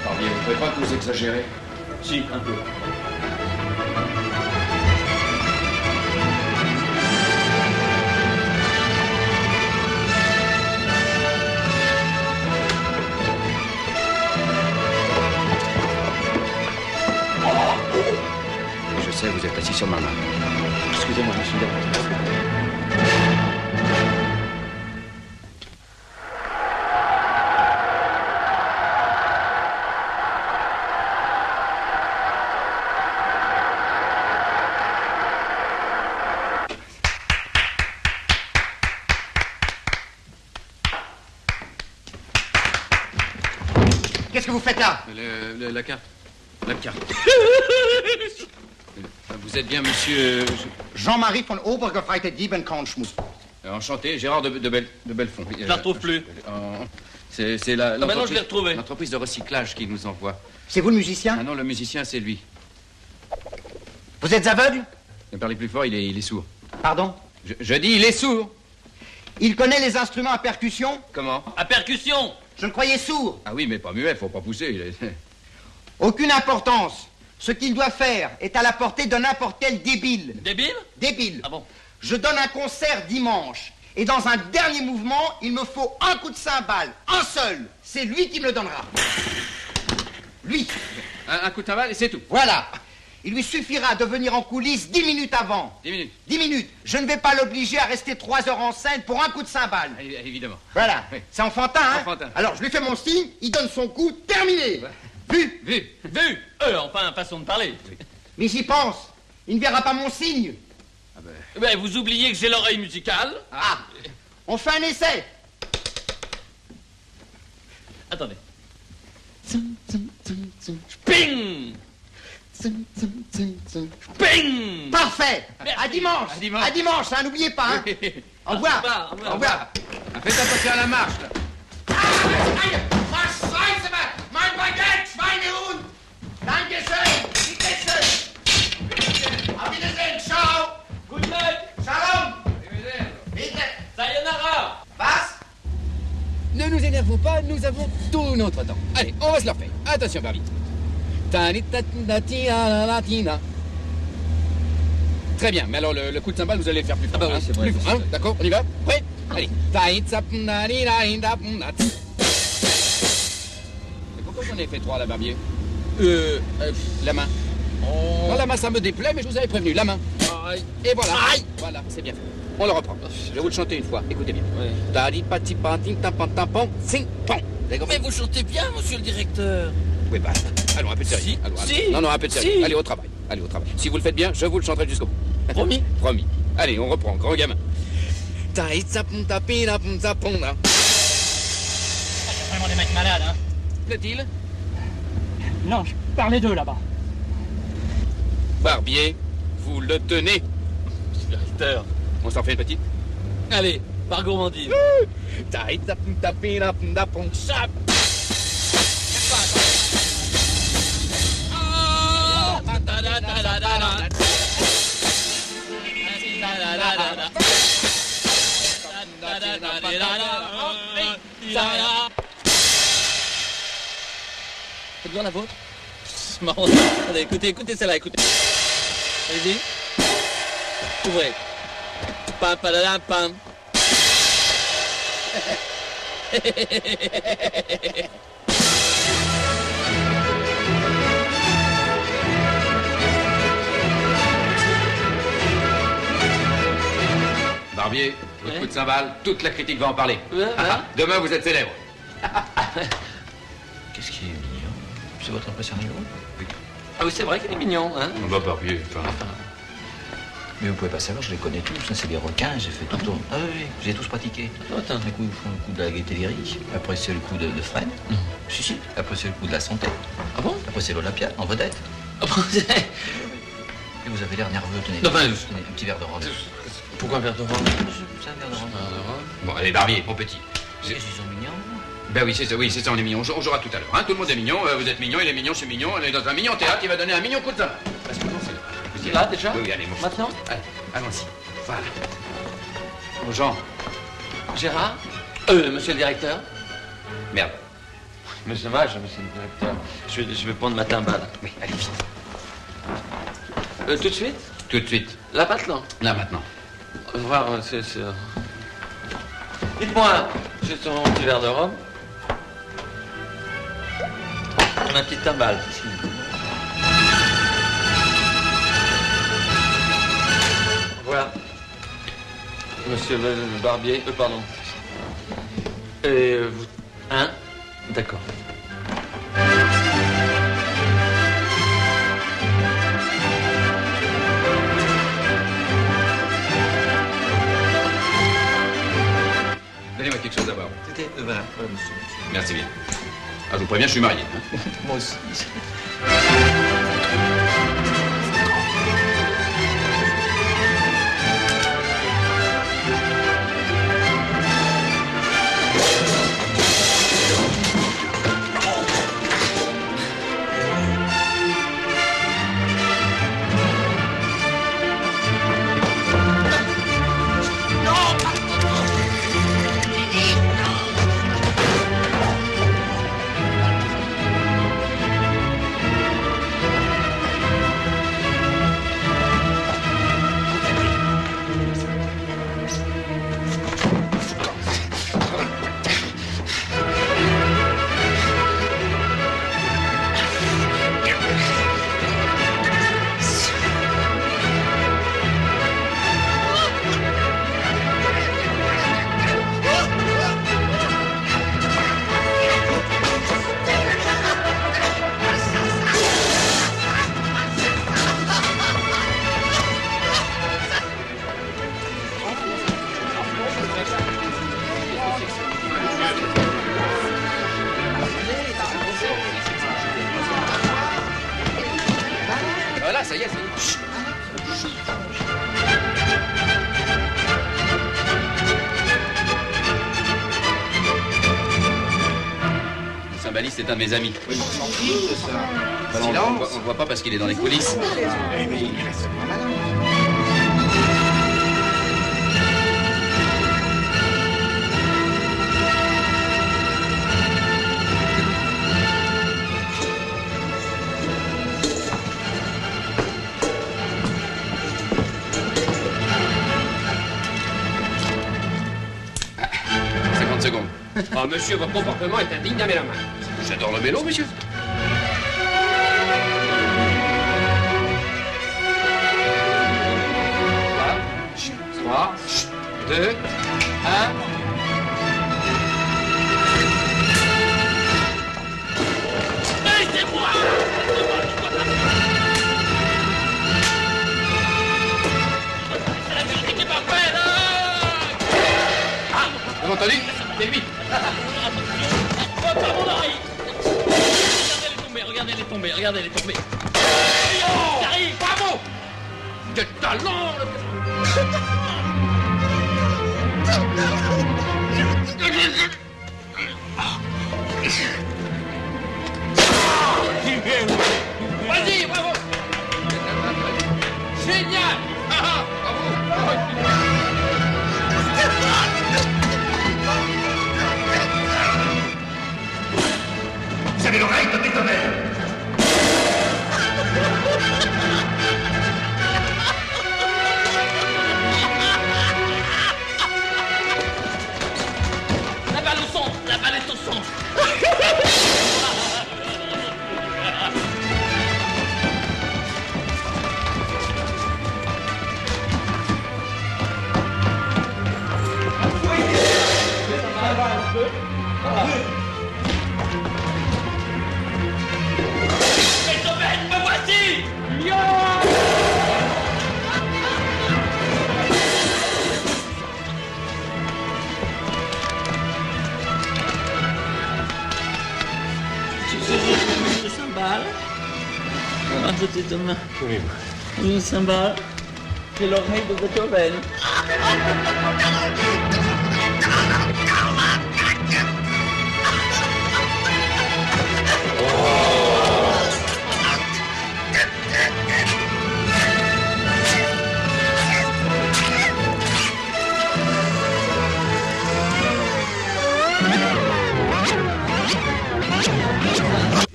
Barbier, vous ne trouvez pas que vous exagérez? Si, un peu. Je sais, vous êtes assis sur ma main. Excusez-moi, monsieur le directeur. Qu'est-ce que vous faites là? La carte. La carte. Vous êtes bien monsieur... Jean-Marie von Obergefreite Diebenkornschmus. Enchanté, Gérard de Belfond. Je la retrouve plus. C'est la... maintenant je l'ai retrouvé. L'entreprise de recyclage qui nous envoie. C'est vous le musicien? Ah non, le musicien c'est lui. Vous êtes aveugle? Ne parlez plus fort, il est sourd. Pardon? Je dis, il est sourd. Il connaît les instruments à percussion? Comment? À percussion? Je le croyais sourd. Ah oui, mais pas muet, faut pas pousser. Aucune importance. Ce qu'il doit faire est à la portée de n'importe quel débile. Débile? Débile. Ah bon? Je donne un concert dimanche. Et dans un dernier mouvement, il me faut un coup de cymbale. Un seul. C'est lui qui me le donnera. Lui. Un coup de cymbale et c'est tout. Voilà. Il lui suffira de venir en coulisses 10 minutes avant. 10 minutes. 10 minutes. Je ne vais pas l'obliger à rester 3 heures en scène pour un coup de cymbale. Évidemment. Voilà. Oui. C'est enfantin, hein? Enfantin. Alors, je lui fais mon signe, il donne son coup, terminé. Ouais. Vu. Vu. Enfin, façon de parler. Mais j'y pense. Il ne verra pas mon signe. Ben, vous oubliez que j'ai l'oreille musicale. Ah. On fait un essai. Attendez. Ping. Ping. Parfait. Merci. À dimanche. À dimanche. À dimanche, hein, n'oubliez pas. Hein. Au revoir. Au Au revoir. Faites attention à la marche, là. Was Scheiße, mein Baguette, Schweinehund. Dankeschön. Bitteschön. Auf Wiedersehen. Ciao. Good night. Shalom. Bitte. Sayonara. Was? Ne nous énervons pas, nous avons tout notre temps. Allez, on va se le refaire. Attention, Barbie. Très bien, mais alors le coup de cymbale, vous allez le faire plus fort. Ah bah oui, c'est vrai. Plus fort, hein, d'accord, on y va? Prêt? Allez. Et pourquoi j'en ai fait 3, la Barbier? La main. Oh. Non, la main, ça me déplaît, mais je vous avais prévenu. La main. Aïe. Et voilà. Aïe. Voilà, c'est bien fait. On le reprend. Je vais vous le chanter une fois. Écoutez bien. Ouais. Mais vous chantez bien, monsieur le directeur. Oui, bah, allons, un peu de sérieux. Si. Allons, Si. Non, un peu de sérieux. Si. Allez, au travail. Allez, au travail. Si vous le faites bien, je vous le chanterai jusqu'au bout. Promis. Promis. Allez, on reprend. Grand gamin. Vraiment des mecs malades, hein. Plaît-il? Non, je parlais d'eux là-bas. Barbier, vous le tenez. Monsieur le directeur. On s'en fait une petite? Allez, par gourmandise. Chap. Faites voir la vôtre. C'est marrant. Allez, écoutez celle-là, écoutez. Allez-y. Ouvrez. Pam, padadam, pam. Barbier, votre coup de cymbale, toute la critique va en parler. Ouais. Demain, vous êtes célèbre. Qu'est-ce qui est mignon? C'est votre impression rigolo? Oui. Ah oui, c'est vrai qu'il est mignon, hein? On va Barbier, enfin. Mais vous pouvez pas savoir, je les connais tous. Ça, c'est des requins, j'ai fait tout le tour. Ah oui, j'ai tous pratiqué. Attends. Un coup, ils font le coup de la gaieté lyrique. Après, c'est le coup de Fred. Si. Après, c'est le coup de la santé. Ah bon? Après, c'est l'Olympia, en vedette. Ah bon, c'est... Et vous avez l'air nerveux, tenez. Non, ben, Tenez, un petit verre de rhum. Pourquoi un verre de rhum? C'est un verre de rhum. Bon, allez, Barbier, mon petit. Ils sont mignons. Ben oui, c'est ça, on est mignon. On jouera tout à l'heure. Hein. Tout le monde est mignon, vous êtes mignon, il est mignon, je suis mignon. On est dans un mignon théâtre qui va donner un mignon coup de cymbale. Parce que non, C'est là, déjà? Oui, allez, mon Maintenant? Allez, allons-y. Voilà. Bon, Jean. Gérard? Monsieur le directeur? Merde. Mais c'est dommage, monsieur le directeur. Je vais prendre ma timbale. Oui, allez, vite. Tout de suite? Tout de suite. Là, maintenant? Là, maintenant. Voir, Dites-moi, j'ai ton petit verre de rhum. Ma petite timbale. Voilà. Monsieur le barbier, pardon. Et vous... Hein? D'accord. Donnez-moi quelque chose à boire. C'était... voilà, monsieur. Merci bien. Ah, je vous préviens, je suis marié. Hein. Moi aussi. ça y est, ça y est. Chut. Le cymbaliste est un de mes amis. Oui, ça. Alors, on le voit pas parce qu'il est dans les coulisses. Oh, monsieur, votre comportement est indigne d'un mélomane. J'adore le mélo, monsieur. Trois, 2, 1. Laissez-moi! C'est la vérité qui est parfaite! Ah! Vous avez entendu? C'est lui! Oh, pas mon oreille! Regardez-les tomber, regardez-les tomber! J'arrive, bravo! Quel talent! Vas-y, bravo! Génial! Bravo! Vous avez l'oreille de Beethoven. La balle au centre, la balle est au centre. Beethoven, me voici! Le cymbale. Ah, c'était demain. Oui. Le cymbale. C'est l'oreille de Beethoven.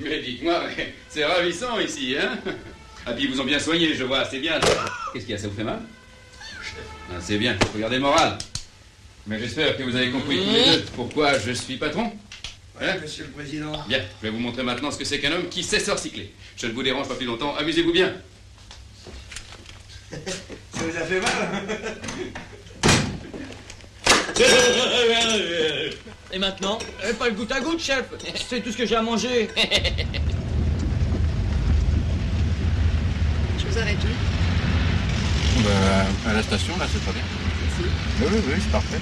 Mais dites-moi, c'est ravissant ici, hein? Ah, puis ils vous ont bien soigné, je vois, c'est bien. Qu'est-ce qu'il y a, ça vous fait mal? Ah, c'est bien, regardez le moral. Mais j'espère que vous avez compris tous les deux pourquoi je suis patron. Hein, monsieur le président. Bien, je vais vous montrer maintenant ce que c'est qu'un homme qui sait se recycler. Je ne vous dérange pas plus longtemps, amusez-vous bien. Ça vous a fait mal? Et maintenant? Pas le goutte à goutte, chef. C'est tout ce que j'ai à manger. Je vous arrête où? À la station, là, c'est très bien. Oui, c'est parfait.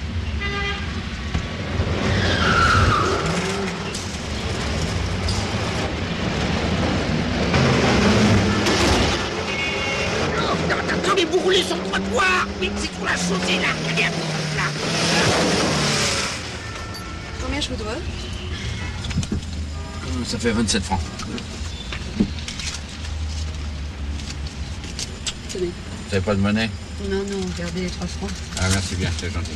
Attendez, vous roulez sur le trottoir! Oui, c'est pour la chaussée, là! Regardez un peu, là! Combien je vous dois? Ça fait 27 francs. Tenez. Vous n'avez pas de monnaie? Non, gardez les 3 francs. Ah, merci bien, c'est gentil.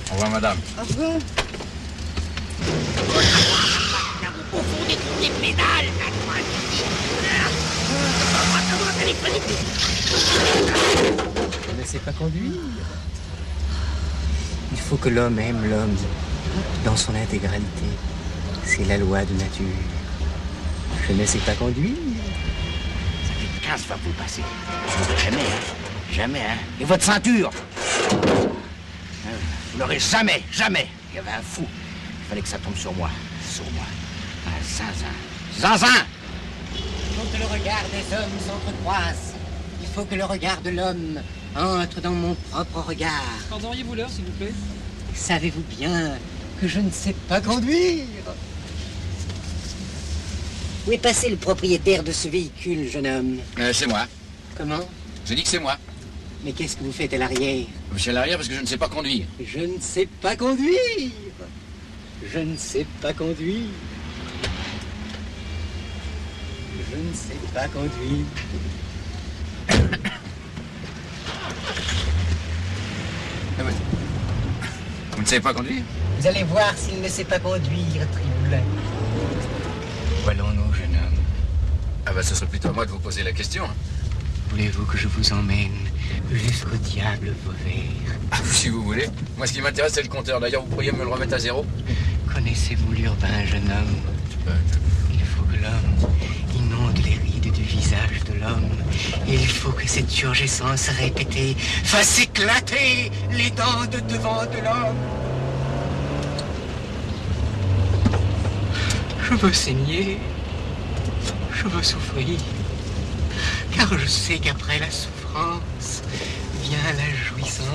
Au revoir, madame. Au revoir. Au fond des trous des pédales, là, Ne sais pas conduire. Il faut que l'homme aime l'homme dans son intégralité. C'est la loi de nature. Je ne sais pas conduire. Ça fait 15 fois que vous le passez. Jamais, hein. Jamais, hein. Et votre ceinture? Vous l'aurez jamais, jamais. Il y avait un fou. Il fallait que ça tombe sur moi. Sur moi. Un zinzin. Zinzin! Il faut que le regard des hommes s'entrecroise. Il faut que le regard de l'homme entre dans mon propre regard. Entendriez-vous l'heure, s'il vous plaît? Savez-vous bien que je ne sais pas conduire? Où est passé le propriétaire de ce véhicule, jeune homme? C'est moi. Comment? Je dis que c'est moi. Mais qu'est-ce que vous faites à l'arrière? Je suis à l'arrière parce que je ne sais pas conduire. Je ne sais pas conduire. Je ne sais pas conduire. Je ne sais pas conduire. Vous ne savez pas conduire? Vous allez voir s'il ne sait pas conduire, Triboulet. Où allons-nous, jeune homme? Ah bah, ce serait plutôt à moi de vous poser la question. Voulez-vous que je vous emmène jusqu'au diable Vauvert? Ah, si vous voulez. Moi, ce qui m'intéresse, c'est le compteur. D'ailleurs, vous pourriez me le remettre à zéro? Connaissez-vous l'urbain, jeune homme? Il faut que l'homme inonde les rides du visage de l'homme. Il faut que cette turgescence répétée fasse éclater les dents de devant de l'homme. Je veux saigner. Je veux souffrir. Car je sais qu'après la souffrance vient la jouissance.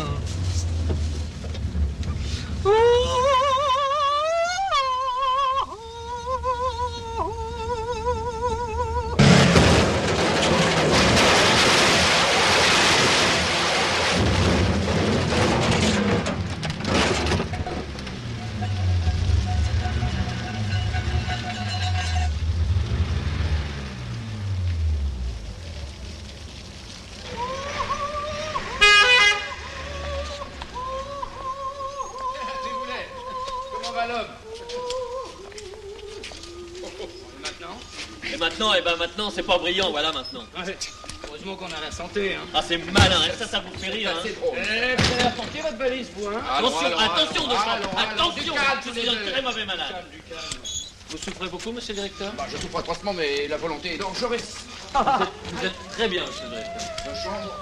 Maintenant, c'est pas brillant, voilà maintenant. Ouais. Heureusement qu'on a la santé, hein. Ah, c'est malin, hein. Ça vous fait rire, hein. C'est drôle. Vous allez apporter votre valise, vous, hein. Attention, attention, du je suis un très mauvais malade. Vous souffrez beaucoup, monsieur le directeur? Bah, je souffre atrocement, mais la volonté est dangereuse. Vous êtes très bien, monsieur le directeur. La chambre.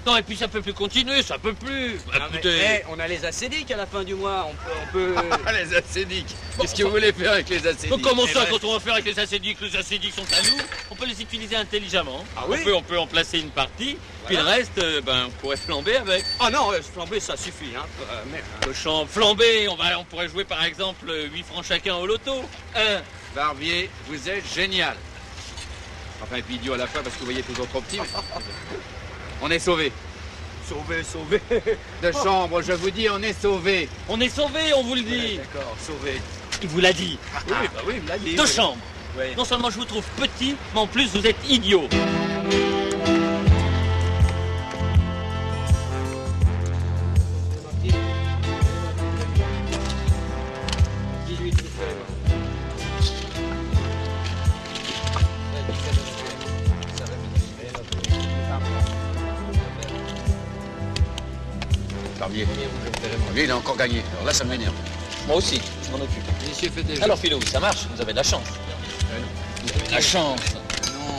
Non, et puis ça peut plus continuer, ça peut plus. Non, Écoutez. on a les acédiques à la fin du mois, on peut... Les acédiques. Qu'est-ce que vous voulez faire avec les acédiques? Comment ça, quand on va faire avec les acédiques sont à nous? On peut les utiliser intelligemment. Ah oui? On peut en placer une partie, puis le reste, on pourrait flamber avec. Ah non, flamber, ça suffit, hein. Le champ flambé, on pourrait jouer par exemple 8 francs chacun au loto. Barbier, vous êtes génial. Enfin, et puis idiot à la fois parce que vous voyez toujours trop petit. On est sauvés. Sauvés. De chambre, je vous dis, on est sauvés. On est sauvés, on vous le dit. Ouais, d'accord, sauvés. Il vous l'a dit. Oui, il l'a dit. Deux chambres. Oui. Non seulement je vous trouve petit, mais en plus vous êtes idiot. Barbier, lui, il a encore gagné. Alors là, ça m'énerve. Moi aussi, je m'en occupe. Monsieur fait déjà. Alors Philo, ça marche, vous avez de la chance. Vous avez de la chance. Non.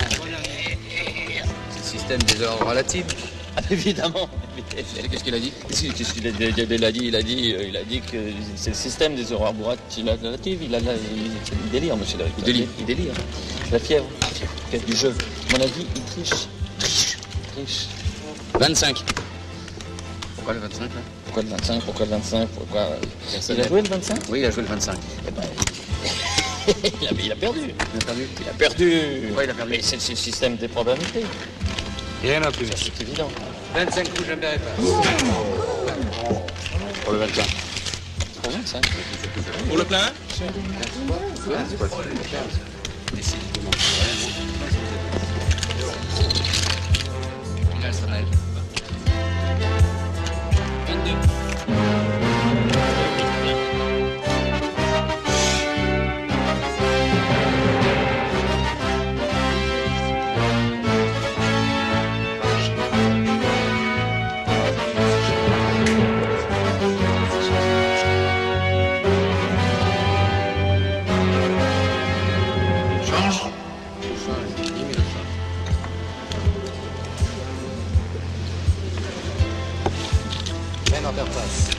C'est le système des ordres relatifs. Ah, évidemment. Qu'est-ce qu'il a dit? Il a dit que c'est le système des horreurs relatives. Il délire, monsieur le directeur. Il délire. La fièvre du jeu. À mon avis, il triche. 25. Pourquoi le 25 là? Pourquoi le 25? Il a joué le 25? Oui, il a joué le 25. Il a perdu. Pourquoi il a perdu? Mais c'est le système des probabilités. Rien à plus. C'est évident. 25 coups, je ne paierai pas. Pour le 25. Pour 25. Pour le plein? C'est quoi? Décidément. Final sonnet. 22. Interface.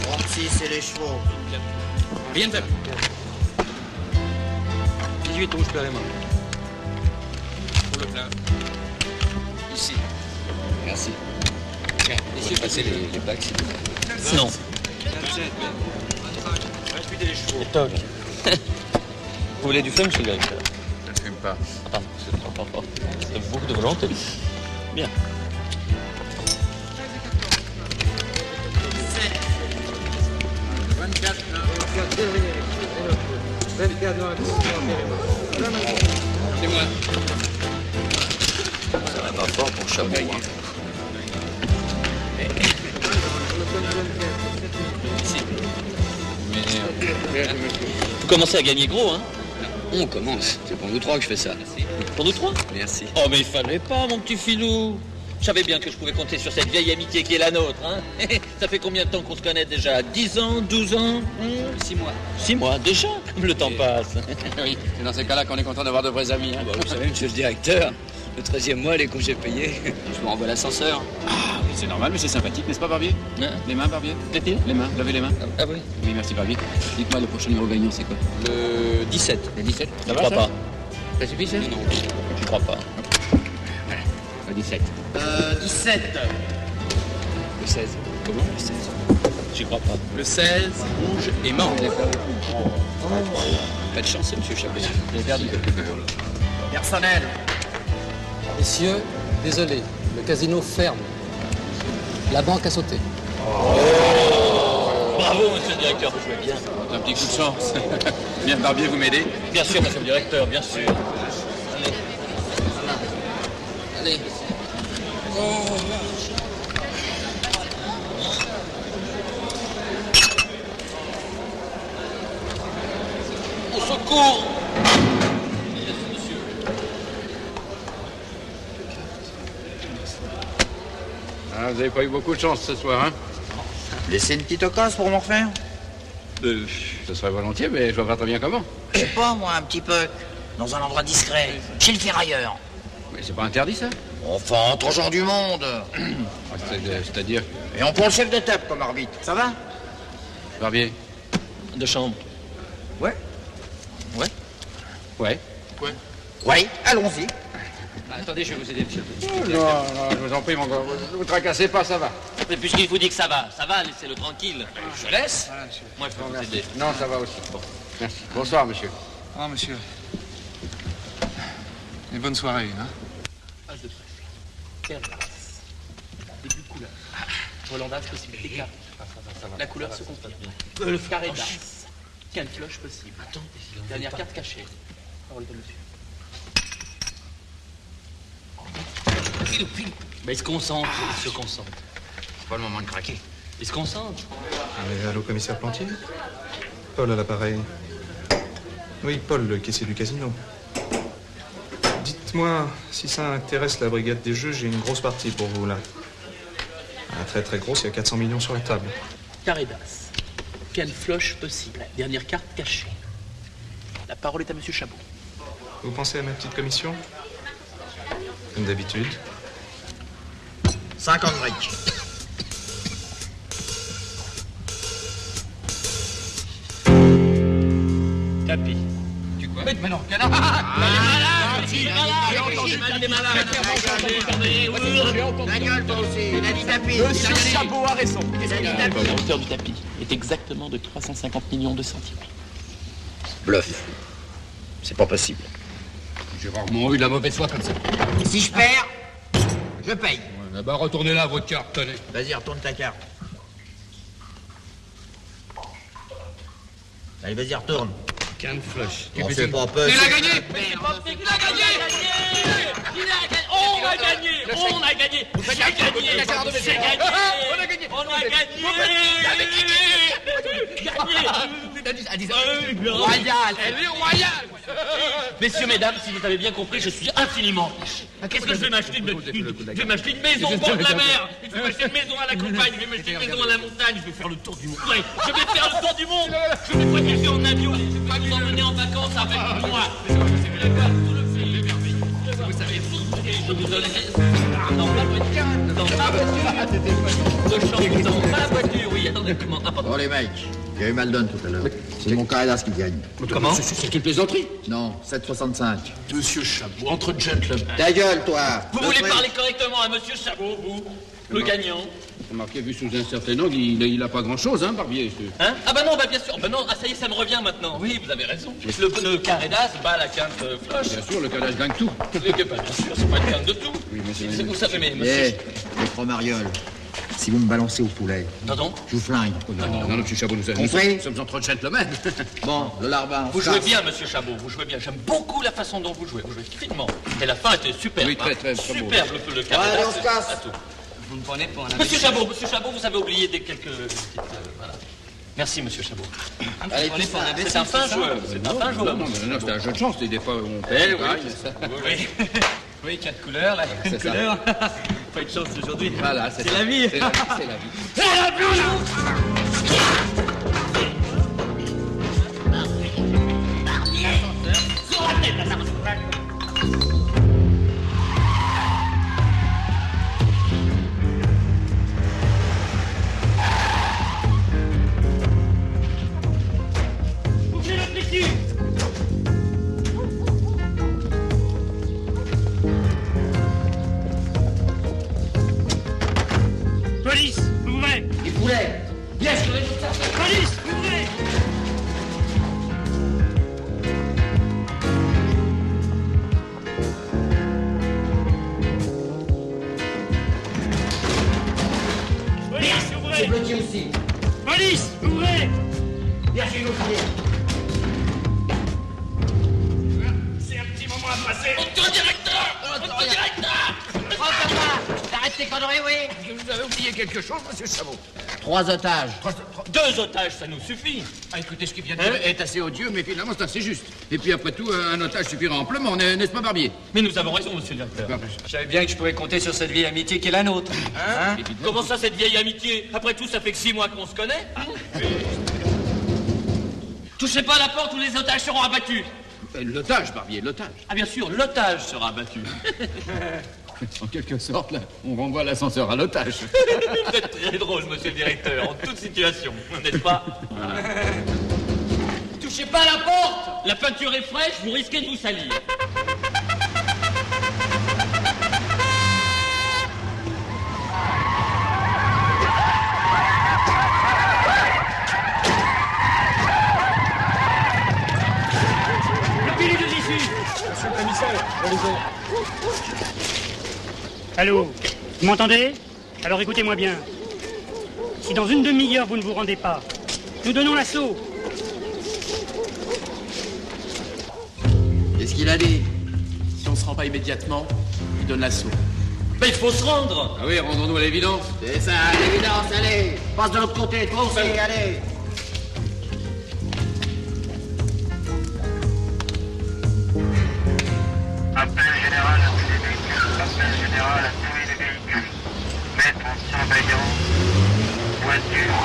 36 et les chevaux. Rien de fait. 18 rouge père et main. Pour le plein. Ici. Merci. Laissez passer les plaques, s'il vous plaît. Non. Toc. Vous voulez du fun, monsieur le directeur? Je ne fume pas. Ah, pardon, c'est beaucoup de volonté. Bien. C'est moi. Ça va pas fort pour Chabot. Vous commencez à gagner gros, hein? On commence. C'est pour nous trois que je fais ça. Pour nous trois? Merci. Oh, mais il fallait pas, mon petit filou. Je savais bien que je pouvais compter sur cette vieille amitié qui est la nôtre, hein? Ça fait combien de temps qu'on se connaît déjà? 10 ans, 12 ans? 6 mois. 6 mois, déjà? Comme le temps passe. Oui, c'est dans ces cas-là qu'on est content d'avoir de vrais amis. Hein. Bah, vous savez, monsieur le directeur, le 13e mois, les congés payés. Je vous renvoie l'ascenseur. Ah oui, c'est normal, mais c'est sympathique, n'est-ce pas, Barbier? Hein? Les mains, Barbier? Plaît-il? Les mains, lavez les mains. Ah oui? Oui, merci, Barbier. Dites-moi, le prochain numéro gagnant, c'est quoi? Le 17. Le 17? Je crois pas. Ça suffit, ça? Non, je crois pas. Le 17. 17. Le 16. Comment? Le 16. J'y crois pas. Le 16, rouge et mort. Pas de chance, monsieur Chabot. J'ai perdu. Personnel. Messieurs, désolé, le casino ferme. La banque a sauté. Bravo, monsieur le directeur, vous jouez bien. Un petit coup de chance. Bien, Barbier, vous m'aidez? Bien sûr, monsieur le directeur, bien sûr. Allez. Allez. Au secours! Ah, vous n'avez pas eu beaucoup de chance ce soir, hein? Laissez une petite occasion pour m'en refaire. Ce serait volontiers, mais je vois pas très bien comment. Je sais pas, moi, un petit peu. Dans un endroit discret. Chez le ferrailleur. Mais c'est pas interdit, ça? Enfin, entre gens du monde. C'est-à-dire? Et on prend le chef de table comme arbitre. Ça va? Barbier? De chambre. Ouais. Ouais. Ouais. Ouais. Ouais, allons-y. Attendez, je vais vous aider, monsieur le Oh, non, je vous en prie, mon gars. Vous tracassez pas, ça va. Mais puisqu'il vous dit que ça va, laissez-le tranquille. Je laisse. Voilà, monsieur. Moi, je peux vous aider. Non, ça va aussi. Bon, merci. Bonsoir, monsieur. Ah, monsieur. Et bonne soirée, hein? Page de presse. Terre grasse. Début couleur. Hollandage possible. Décart. La couleur se confirme. Le carré d'as. Quelle cloche possible. Attends. Dernière carte cachée. Parole de monsieur. Mais il se concentre, il se concentre. C'est pas le moment de craquer. Il se concentre. Allô, commissaire Plantier? Paul à l'appareil. Oui, Paul, le caissier du casino. Dites-moi, si ça intéresse la brigade des jeux, j'ai une grosse partie pour vous, là. Ah, très très grosse, il y a 400 millions sur la table. Carré d'as. Quelle floche possible. Dernière carte cachée. La parole est à monsieur Chabot. Vous pensez à ma petite commission? Comme d'habitude. 50 briques. Tapis. Tu quoi? Mais non, canard. Il est malade. La gueule, toi aussi. Il a dit tapis. Monsieur Chabot a raison. La hauteur du tapis est exactement de 350 millions de centimètres. Bluff. C'est pas possible. J'ai rarement eu de la mauvaise foi comme ça. Si je perds, je paye. Ouais, bah retournez là votre carte, tenez. Vas-y, retourne ta carte. Allez, vas-y, retourne. Canne flush. On fait pas peur. Il a gagné! Il a gagné! On a gagné! On a gagné! J'ai gagné! J'ai gagné! On a gagné! On a gagné! Royal! Elle est royale! Messieurs, mesdames, si vous avez bien compris, je suis infiniment riche. Qu'est-ce que je vais m'acheter? Je vais m'acheter une maison au bord de la mer. Je vais m'acheter une maison à la campagne. Je vais m'acheter une maison à la montagne. Je vais faire le tour du monde. Ouais, je vais faire le tour du monde. Je vais voyager en avion. Je vais vous emmener en vacances avec moi. Je vais voir tout le pays. Vous savez tout. Et je vous donnerai dans ma voiture. Dans ma voiture. De chambre dans ma voiture. Oui, attendez, comment? Bon, les mecs, Il y a eu Maldon tout à l'heure. C'est mon Caradas qui gagne. Comment? C'est une plaisanterie. Non, 7,65. Monsieur Chabot, entre gentlemen. Ta gueule, toi. Vous voulez parler correctement à Monsieur Chabot, vous, le gagnant? Remarquez, vu sous un certain angle, il a pas grand-chose, hein, Barbier. Hein? Ah bah non, bah bien sûr. Bah non, ah ça y est, ça me revient maintenant. Oui, vous avez raison. Le Caradas bat la quinte floche. Bien sûr, le Caradas gagne tout. Bah, bien sûr, c'est pas une quinte de tout. Oui, mais c'est... Vous savez, mais Eh, monsieur... les fromarioles. Si vous me balancez au poulet, Pardon? je vous flingue. Non, monsieur Chabot, nous sommes entre gentlemen. Bon, le larbin. Vous jouez bien, monsieur Chabot, vous jouez bien. J'aime beaucoup la façon dont vous jouez. Vous jouez finement. Et la fin était superbe. Oui, très superbe, le Caradas. Allez, on se casse. Vous me prenez pour un Monsieur Chabot, vous avez oublié des quelques petites... voilà. Merci, monsieur Chabot. Allez, c'est un fin joueur. C'est un fin joueur. Non, c'est un jeu de chance. Des fois, on perd. Oui. Oui, 4 couleurs, là. 4 couleurs. Pas de chance aujourd'hui. Voilà, c'est la vie. C'est la vie. C'est la vie. Police, ouvrez! Les poulets. Bien sûr, les autres. Police, ouvrez! Police, ouvrez! C'est bloqué aussi. Police, ouvrez! Bien sûr, l'autre. C'est un petit moment à passer. T'arrêtes tes conneries, oui. Vous avez oublié quelque chose, monsieur Chabot? 3 otages. 2 otages, ça nous suffit. Ah, écoutez, ce qu'il vient de dire est assez odieux, mais finalement, c'est assez juste. Et puis, après tout, un otage suffira amplement, n'est-ce pas, Barbier? Mais nous avons raison, monsieur le directeur. Je savais bien que je pouvais compter sur cette vieille amitié qui est la nôtre. Hein? Comment ça, cette vieille amitié? Après tout, ça fait que 6 mois qu'on se connaît. Touchez pas à la porte ou les otages seront abattus. L'otage, Barbier, l'otage. Ah, bien sûr, l'otage sera abattu. En quelque sorte, là, on renvoie l'ascenseur à l'otage. Vous êtes très drôle, monsieur le directeur, en toute situation, n'est-ce pas? Touchez pas à la porte! La peinture est fraîche, vous risquez de vous salir. Le pilu de l'issue! Monsieur le commissaire, Allô, vous m'entendez? Alors écoutez-moi bien. Si dans une demi-heure vous ne vous rendez pas, nous donnons l'assaut. Qu'est-ce qu'il a dit? Si on se rend pas immédiatement, il donne l'assaut. Mais il faut se rendre! Ah oui, rendons-nous à l'évidence. C'est ça, l'évidence, allez. Passe de l'autre côté, toi aussi, allez. Appel général à tous les véhicules. Appel général à tous les véhicules. Mettre en surveillance. Voiture.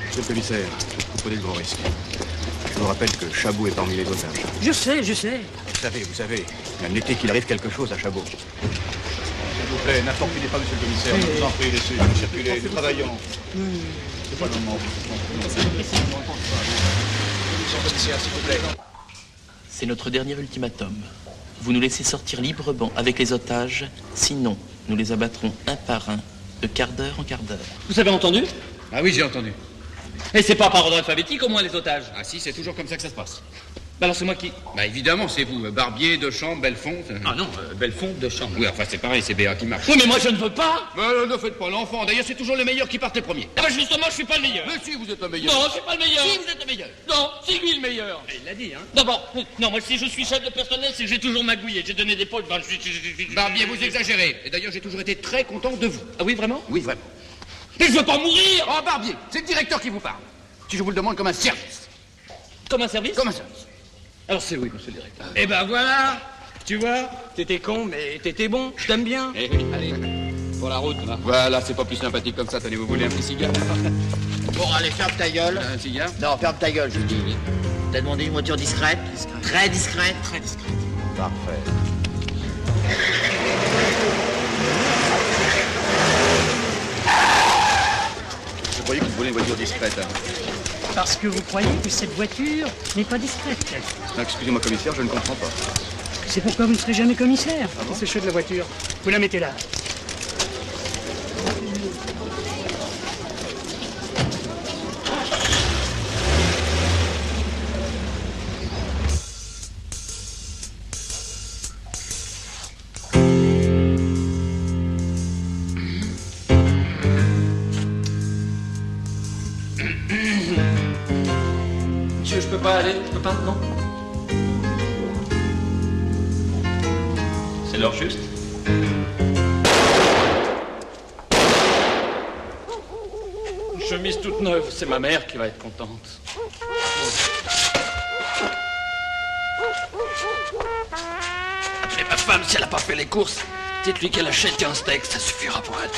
Monsieur le commissaire, vous prenez de grands risques. Je vous rappelle que Chabot est parmi les otages. Je sais. Vous savez, même l'été qu'il arrive quelque chose à Chabot. S'il vous plaît, n'importunez pas, monsieur le commissaire. Je vous en prie, laissez-nous circuler. Nous travaillons. C'est pas le moment. Monsieur le commissaire, s'il vous plaît. C'est notre dernier ultimatum. Vous nous laissez sortir librement avec les otages, sinon nous les abattrons un par un, de quart d'heure en quart d'heure. Vous avez entendu? Ah oui, j'ai entendu. Et c'est pas par ordre alphabétique, au moins, les otages? Ah si, c'est toujours comme ça que ça se passe. Bah alors c'est moi qui... Bah évidemment, c'est vous. Barbier, Dechamps, Belfond. Ah non, Belfond, Dechamps. Oui, enfin c'est pareil, c'est Béat qui marche. Oui, mais moi je ne veux pas. Ne faites pas l'enfant. D'ailleurs, c'est toujours le meilleur qui part les premiers. Ah bah justement, je suis pas le meilleur. Mais si, vous êtes le meilleur. Non, je suis pas le meilleur. Si, vous êtes le meilleur. Non, c'est lui le meilleur. Il l'a dit, hein. D'abord, non, moi si je suis chef de personnel, c'est que j'ai toujours magouillé, j'ai donné des pôles. Ben, Barbier, vous exagérez. Et d'ailleurs, j'ai toujours été très content de vous. Ah oui, vraiment? Oui, vraiment. Mais je veux pas mourir. Oh, Barbier, c'est le directeur qui vous parle. Si je vous le demande comme un service. Comme un service? Comme un service. Alors c'est oui, monsieur le directeur. Eh ben voilà. Tu vois, t'étais con, mais t'étais bon. Je t'aime bien. Eh oui, allez. Pour la route, là. Voilà, c'est pas plus sympathique comme ça. Tenez, vous voulez un petit cigare? Bon, allez, ferme ta gueule. Un cigare? Non, ferme ta gueule, je dis. T'as demandé une voiture discrète? Très discrète? Très discrète. Parfait. croyez que vous volez une voiture discrète? Parce que vous croyez que cette voiture n'est pas discrète. Ah, excusez-moi, commissaire, je ne comprends pas. C'est pourquoi vous ne serez jamais commissaire. C'est chaud de la voiture. Vous la mettez là. Monsieur, je peux pas aller, je peux pas, non? C'est l'heure juste. Une chemise toute neuve, c'est ma mère qui va être contente. Appelez ma femme si elle a pas fait les courses. Dites-lui qu'elle achète un steak, ça suffira pour elle.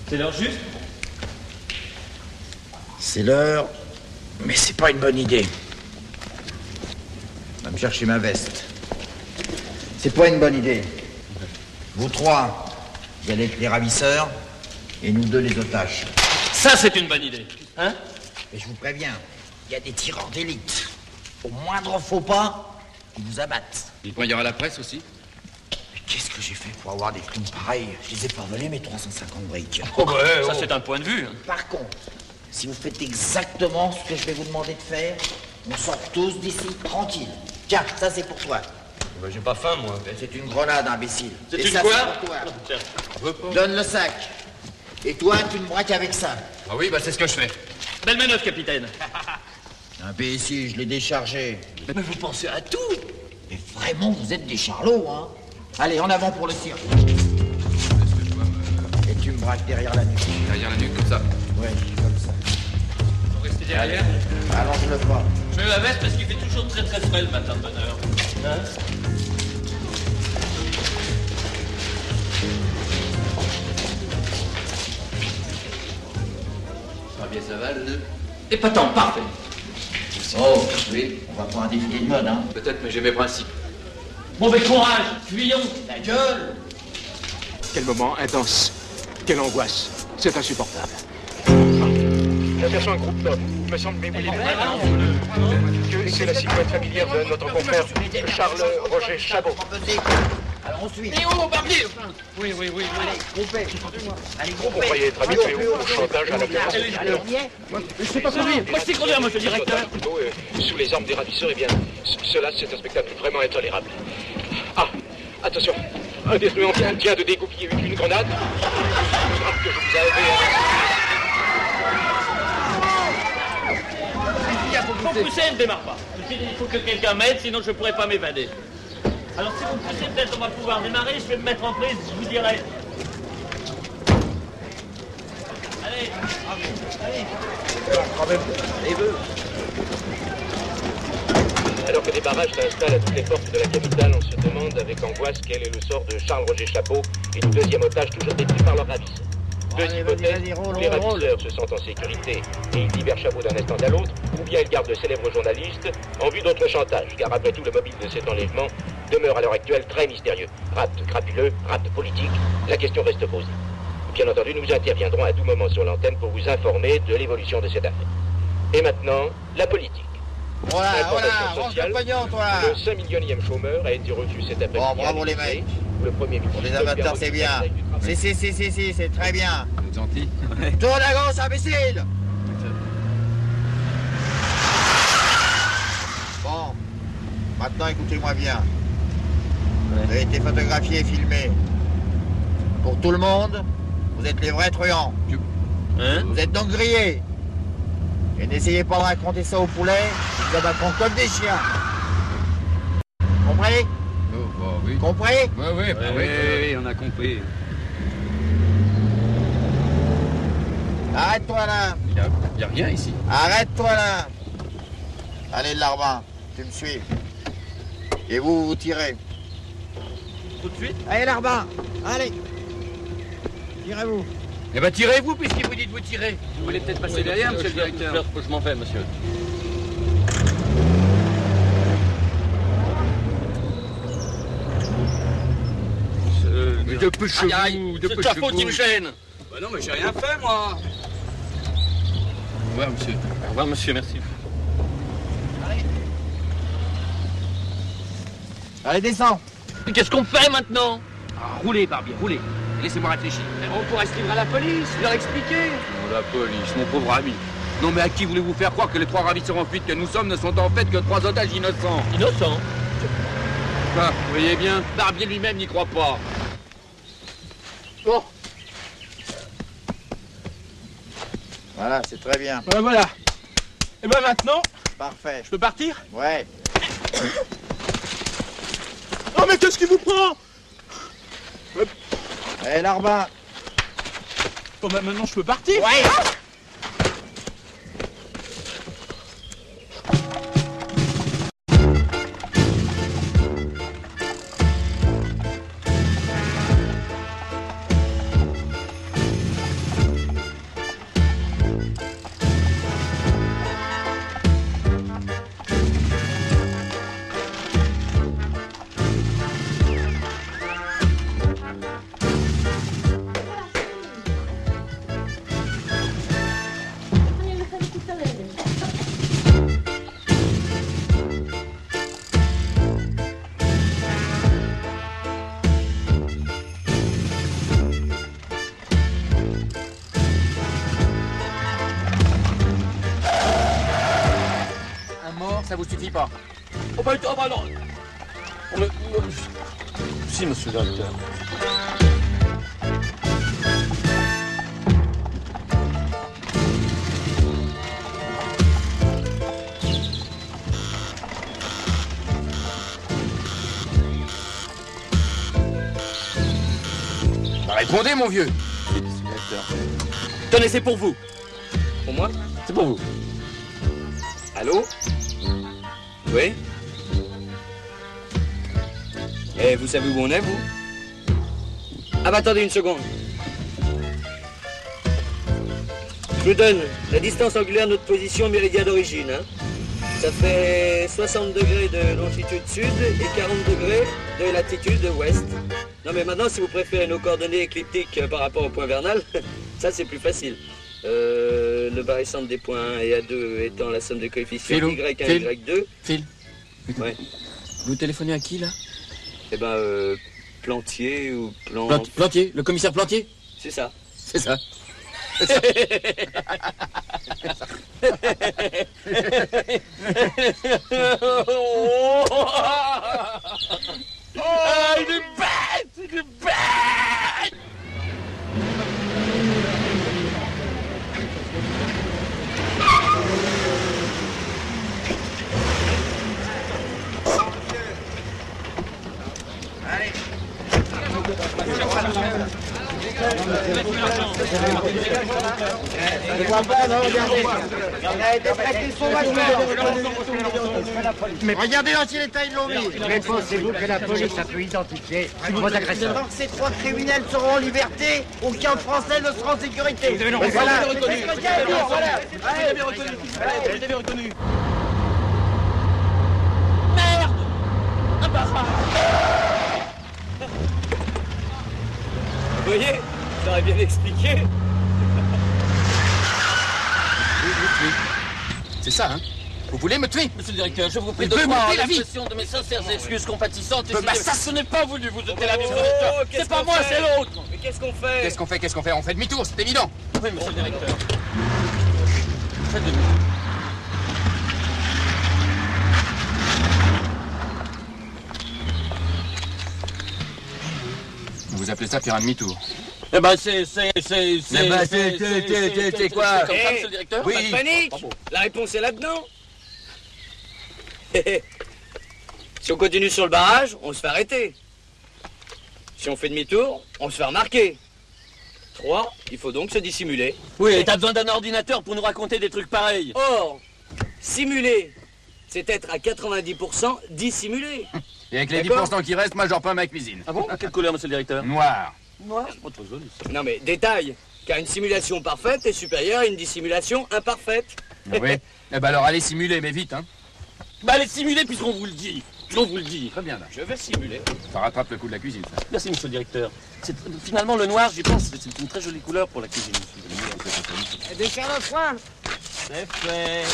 C'est l'heure juste? C'est l'heure, mais c'est pas une bonne idée. Va me chercher ma veste. C'est pas une bonne idée. Vous trois, vous allez être les ravisseurs, et nous deux les otages. Ça, c'est une bonne idée, hein? Et je vous préviens, il y a des tireurs d'élite. Au moindre faux pas, ils vous abattent. Il poignera la presse aussi? Qu'est-ce que j'ai fait pour avoir des primes pareilles? Je les ai pas volés, mes 350 briques. Oh, bah, ça, c'est un point de vue. Hein. Par contre, si vous faites exactement ce que je vais vous demander de faire, on sort tous d'ici tranquille. Tiens, ça c'est pour toi. Bah, j'ai pas faim, moi. C'est une grenade, imbécile. C'est Et une ça, quoi? C'est pour toi. Donne le sac. Et toi, tu me braques avec ça. Ah oui, bah c'est ce que je fais. Belle manœuvre, capitaine. Imbécile, je l'ai déchargé. Mais vous pensez à tout. Mais vraiment, vous êtes des charlots, hein. Allez, en avant pour le cirque. Et tu me braques derrière la nuque. Derrière la nuque, comme ça? Ouais, comme ça. Vous restez derrière? Allonge-le pas. Je mets ma veste parce qu'il fait toujours très très frais le matin de bonne heure. Hein? Ça va bien, ça va, le nœud? Épatant, parfait. Oh, oui, on va pas un défilé de mode, hein. Peut-être, mais j'ai mes principes. Bon, ben courage, fuyons. Ta gueule. Quel moment intense. Quelle angoisse. C'est insupportable. J'aperçois un groupe d'hommes. Il me semble que c'est la silhouette familière de notre confrère Charles Roger Chabot. Alors on suit. Mais oh, Barbier! Oui. Allez, groupez. Allez, Vous groupez. croyez être habitué au chantage à la violence. Allez, on y est. Je sais pas conduire. Moi, je sais conduire, monsieur le directeur. Sous les armes des ravisseurs, eh bien, cela, c'est un spectacle vraiment intolérable. Ah, attention. Un détruant vient de dégoupiller une grenade. Que je vous avais... Faut pousser, elle ne démarre pas. Il faut que quelqu'un m'aide, sinon je ne pourrai pas m'évader. Alors si vous poussez, peut-être on va pouvoir démarrer, je vais me mettre en prise, je vous dirai. Allez, Alors que des barrages s'installent à toutes les portes de la capitale, on se demande avec angoisse quel est le sort de Charles Roger Chabot et du deuxième otage toujours détenu par leur ravisseur. Deux hypothèses, ou les ravisseurs se sentent en sécurité et ils libèrent Chabot d'un instant à l'autre, ou bien ils gardent le célèbre journaliste en vue d'autres chantages, car après tout le mobile de cet enlèvement demeure à l'heure actuelle très mystérieux. Rapt crapuleux, rapt politique, la question reste posée. Bien entendu, nous interviendrons à tout moment sur l'antenne pour vous informer de l'évolution de cette affaire. Et maintenant, la politique. Voilà, Information range sociale, le pognon, toi. le 5 millionième chômeur a été reçu cet après-midi. Bon, bravo les mecs. Le premier ministre. Pour les amateurs, c'est bien. Si, c'est très bien. C'est gentil. Tourne à gauche, imbécile. Bon, maintenant écoutez-moi bien. Vous avez été photographié et filmé. Pour tout le monde, vous êtes les vrais truands. Hein? Vous êtes donc grillés. Et n'essayez pas de raconter ça au poulet, ils vous abattront comme des chiens. Compris? Oh, bah oui. Compris? Oui, on a compris. Arrête-toi là. Il n'y a rien ici. Arrête-toi là. Allez, Larbin, tu me suis. Et vous, vous tirez. Tout de suite? Allez, Larbin, allez. Tirez-vous. Eh ben tirez-vous puisqu'il vous dit de vous tirer. Vous voulez peut-être passer derrière, monsieur le directeur. Je m'en vais, monsieur. Dépêchez-vous, c'est ta faute qui me gêne. Bah non, mais j'ai rien fait, moi. Au revoir, monsieur. Au revoir, monsieur, merci. Allez, descends. Qu'est-ce qu'on fait maintenant? Roulez, Barbier, roulez. Laissez-moi réfléchir. On pourrait se livrer à la police, leur expliquer. Oh, la police, mon pauvre ami. Non, mais à qui voulez-vous faire croire que les 3 ravisseurs en fuite que nous sommes ne sont en fait que 3 otages innocents? Innocents? Ah, vous voyez bien, Barbier lui-même n'y croit pas. Bon. Voilà, c'est très bien. Voilà. Et ben maintenant, Parfait. je peux partir? Ouais. Oh mais qu'est-ce qui vous prend? Eh, Larbin. Bon ben maintenant je peux partir? Ouais. Ça vous suffit pas? Oh bah non. Si, monsieur le directeur. Bah, répondez, mon vieux. Tenez, c'est pour vous. Pour moi? C'est pour vous. Allô? Oui? Et vous savez où on est, vous? Ah bah attendez une seconde. Je vous donne la distance angulaire de notre position méridien d'origine. Hein. Ça fait 60 degrés de longitude sud et 40 degrés de latitude ouest. Non mais maintenant, si vous préférez nos coordonnées écliptiques par rapport au point vernal, ça c'est plus facile. Le barycentre des points 1 et A2 étant la somme des coefficients Y1 et Y2. Phil. Ouais. Vous téléphonez à qui, là? Eh ben, Plantier ou Plantier, le commissaire Plantier? C'est ça. C'est ça. Il est bête! Il est bête! Allez. Je vois pas, non, regardez. Il a été prêté sauvagement. Mais regardez dans quel état ils l'ont mis. Mais pensez-vous que la police a pu identifier vos agresseurs? Tant que ces 3 criminels seront en liberté, aucun Français ne sera en sécurité. Vous avez Voilà. reconnu. C'est ce que j'ai à dire, voilà. Vous avez reconnu. Vous avez reconnu. Vous voyez, j'aurais bien expliqué. Oui. C'est ça, hein? Vous voulez me tuer? Monsieur le directeur, je vous prie Il de veut croire m'ôter la vie. l'expression de mes sincères excuses compatissantes. Et Bah, ça, ce n'est pas voulu vous ôter la vie, monsieur le directeur. C'est pas moi, c'est l'autre. Mais qu'est-ce qu'on fait? Qu'est-ce qu'on fait? On fait demi-tour, c'est évident. Oui, monsieur le directeur. Faites demi. Vous appelez ça faire un demi-tour? Eh ben, c'est quoi? Comme ça, monsieur le directeur? Pas de panique. La réponse est là-dedans. Si on continue sur le barrage, on se fait arrêter. Si on fait demi-tour, on se fait remarquer. 3, il faut donc se dissimuler. Oui, et t'as besoin d'un ordinateur pour nous raconter des trucs pareils. Or, simuler, c'est être à 90% dissimulé. Et avec les 10% qui restent, moi, je repeins ma cuisine. Ah bon? Quelle couleur, monsieur le directeur? Noir. Noir? C'est pas trop joli, ça. Non mais, détail, Car une simulation parfaite est supérieure à une dissimulation imparfaite. Oui. Eh ben alors allez simuler, mais vite, hein. Bah allez simuler puisqu'on vous le dit. On vous le dit. Très bien, là. Je vais simuler. Ça rattrape le coup de la cuisine, ça. Merci, monsieur le directeur. Finalement, le noir, j'y pense, c'est une très jolie couleur pour la cuisine. Des carottes froides. C'est fait.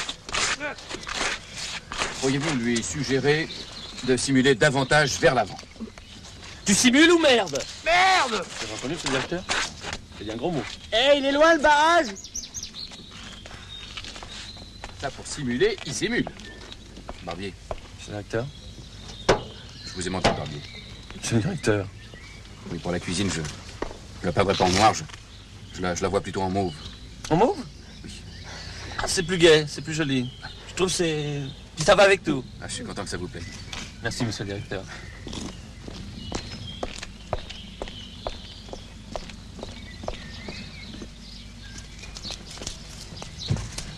Pourriez-vous lui suggérer de simuler davantage vers l'avant? Tu simules ou merde? Merde! Vous avez entendu, monsieur le directeur? C'est bien un gros mot. Eh, il est loin le barrage! Ça, pour simuler, il simule. Barbier. Monsieur le directeur? Je vous ai menti, Barbier. Monsieur le directeur? Oui, pour la cuisine, je la peindrai pas en noir, je la vois plutôt en mauve. En mauve? Oui. Ah, c'est plus gai, c'est plus joli. Je trouve que c'est... Puis ça va avec tout. Ah, je suis content que ça vous plaît. Merci, monsieur le directeur.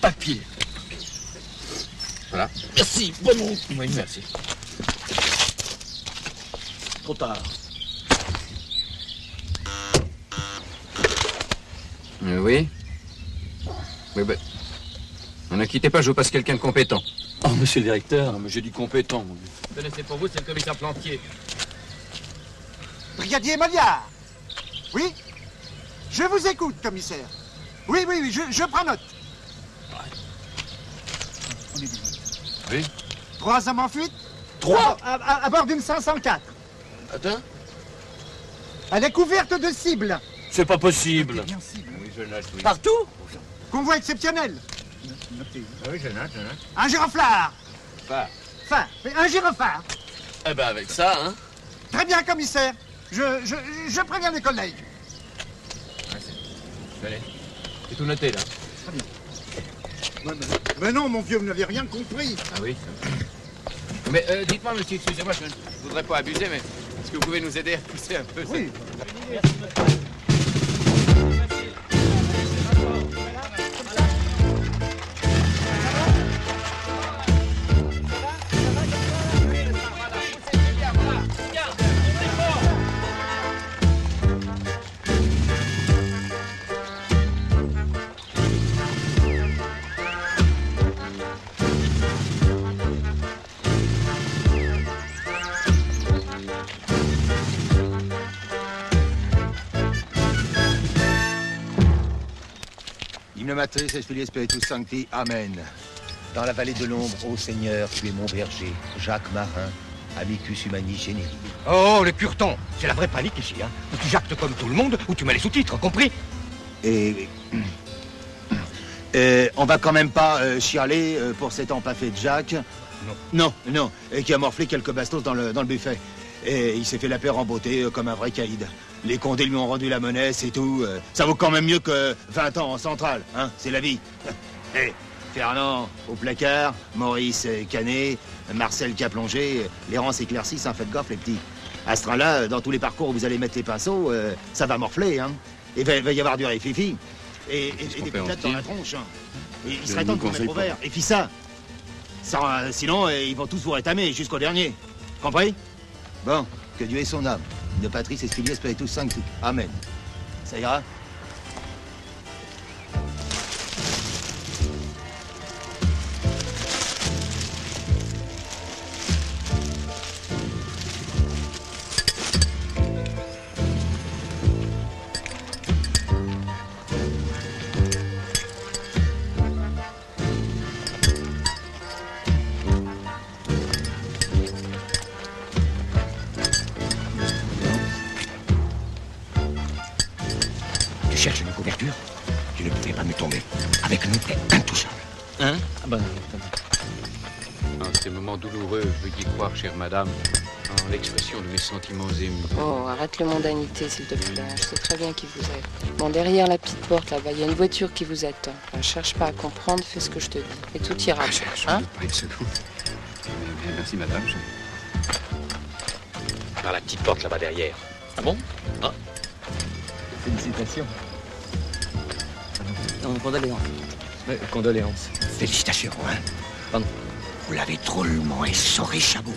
Papier. Voilà. Merci, bon nom. Oui, merci. Trop tard. Oui. Oui, ben... Ne quittez pas, je vous passe quelqu'un de compétent. Oh, monsieur le directeur. Non, mais j'ai dit compétent. Tenez, c'est pour vous, c'est le commissaire Plantier. Brigadier Maillard. Oui? Je vous écoute, commissaire. Oui, je prends note. Oui? 3 hommes en fuite? 3? À bord d'une 504. Attends. À la couverte de cible. C'est pas possible. Oui, je note, oui. Partout? Convoi exceptionnel. Oui, je note. Un gyrophare. Enfin. Un gyrophare. Eh ben, avec ça, hein. Très bien, commissaire. Je préviens les collègues. Allez. C'est tout noté, là. Très bien. Mais non, mon vieux, vous n'avez rien compris. Ah oui. Mais dites-moi, monsieur, excusez-moi, je ne voudrais pas abuser, mais est-ce que vous pouvez nous aider à pousser un peu? Oui. Matrice et Filius Spiritus Sancti, Amen. Dans la vallée de l'ombre, ô Seigneur, tu es mon berger, Jacques Marin, amicus humani generi. Oh, les puretons, c'est la vraie panique ici, hein. Ou tu jactes comme tout le monde, ou tu mets les sous-titres, compris? Et on va quand même pas chialer pour cet empaffé de Jacques. Non, et qui a morflé quelques bastos dans le buffet. Et il s'est fait la paire en beauté comme un vrai caïd. Les condés lui ont rendu la monnaie, c'est tout. Ça vaut quand même mieux que 20 ans en centrale, hein, c'est la vie. Hey, Fernand au placard, Maurice cané, Marcel qui a plongé, les rangs s'éclaircissent, hein, faites gaffe les petits. À ce train-là, dans tous les parcours où vous allez mettre les pinceaux, ça va morfler, hein. Et il va y avoir du rififi. Et des patates dans la tronche, hein. Et il serait temps de vous mettre au vert. Et puis ça, sinon, ils vont tous vous rétamer jusqu'au dernier. Compris? Bon, que Dieu ait son âme. De Patrice et Filius Spiritus Sancti. Amen. Ça ira? Cherche une couverture. Tu ne pouvais pas me tomber. Avec nous, t'es intouchable. Hein? Ah ben... En ces moments douloureux, veuillez croire, chère madame, en l'expression de mes sentiments émus. Oh, arrête le mondanité, s'il te plaît. Je sais très bien qui vous êtes. Bon, derrière la petite porte, là-bas, il y a une voiture qui vous attend. Ne cherche pas à comprendre, fais ce que je te dis. Et tout ira bien, hein? Pas une seconde. Bien, merci, madame. Par la petite porte, là-bas, derrière. Ah bon? Ah. Félicitations. Non, condoléances. Condoléances. Félicitations, hein. Pardon. Vous l'avez drôlement essoré, Chabot.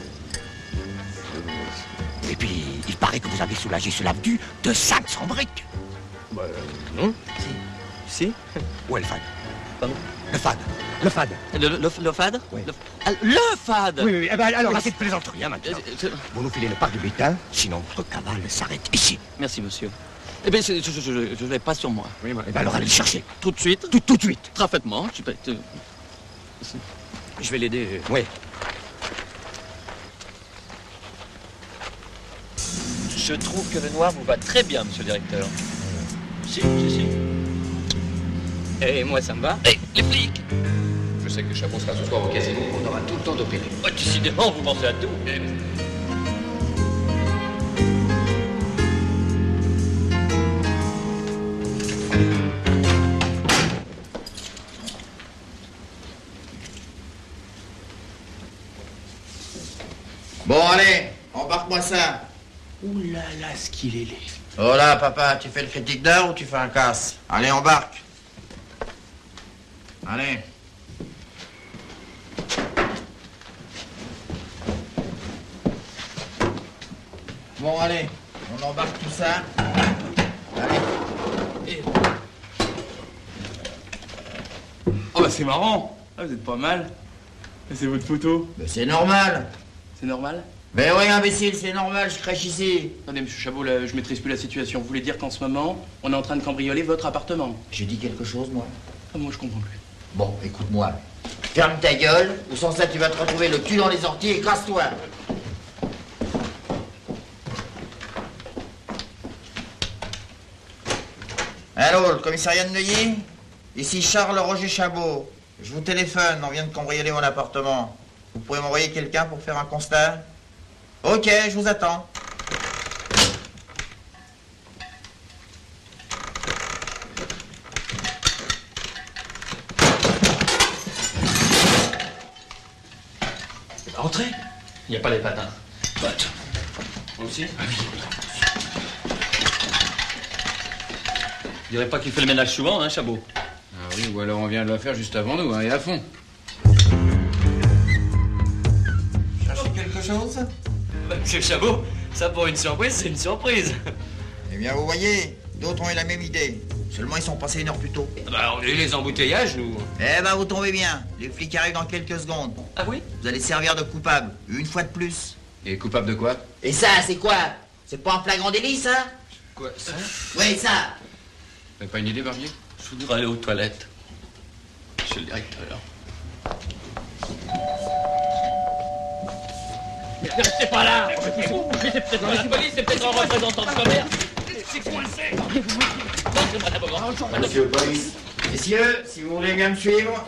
Et puis, il paraît que vous avez soulagé ce lavdu de 500 briques. Non. Si. Où est le fad? Pardon? Le fad. Le fad. Le fad? Oui. Le fad! Oui. Eh ben, alors, assez de plaisanterie, hein, maintenant. Vous nous filez le parc du butin, sinon votre cavale s'arrête ici. Merci, monsieur. Eh bien, je ne l'ai pas sur moi. Oui, eh ben, alors allez le chercher. Tout de suite? Tout de suite. Très parfaitement. Je vais l'aider. Oui. Je trouve que le noir vous va très bien, monsieur le directeur. Si. Et moi, ça me va. Et les flics? Je sais que Chabot sera ce soir au casino, on aura tout le temps d'opérer. Oh, décidément, vous pensez à tout. Bon, allez, embarque-moi ça. Ouh là là, ce qu'il est laid. Oh là, papa, tu fais le critique d'heure ou tu fais un casse? Allez, embarque. Allez. Bon, allez, on embarque tout ça. Allez. Oh bah c'est marrant. Ah, vous êtes pas mal. C'est votre photo. Ben, c'est normal. C'est normal? Ben oui, imbécile, c'est normal, je crèche ici. Attendez, monsieur Chabot, là, je maîtrise plus la situation. Vous voulez dire qu'en ce moment, on est en train de cambrioler votre appartement? J'ai dit quelque chose, moi? Ah, moi, je comprends plus. Bon, écoute-moi. Ferme ta gueule, ou sans ça, tu vas te retrouver le cul dans les orties et casse-toi. Allô, le commissariat de Neuilly? Ici Charles Roger Chabot. Je vous téléphone, on vient de cambrioler mon appartement. Vous pourrez m'envoyer quelqu'un pour faire un constat? Ok, je vous attends. Entrez. Il n'y a pas les patins. Botte. Moi aussi? Ah oui. Je dirais pas qu'il fait le ménage souvent, hein, Chabot? Ah oui, ou alors on vient de la faire juste avant nous, hein, et à fond. Cherchez quelque chose? Monsieur Chabot, ça pour une surprise, c'est une surprise. Eh bien, vous voyez, d'autres ont eu la même idée. Seulement, ils sont passés une heure plus tôt. Bah, on a eu les embouteillages, nous. Eh ben, vous tombez bien. Les flics arrivent dans quelques secondes. Ah oui? Vous allez servir de coupable, une fois de plus. Et coupable de quoi? Et ça, c'est quoi? C'est pas un flagrant délit, ça? Quoi, ça? Oui, ça. T'as pas une idée, Barbier? Je voudrais aller aux toilettes. Monsieur le directeur. Ne restez pas là! C'est peut-être un police, c'est peut-être un représentant de commerce! C'est coincé! Montrez-moi d'abord! Monsieur le police. Messieurs, si vous voulez bien me suivre.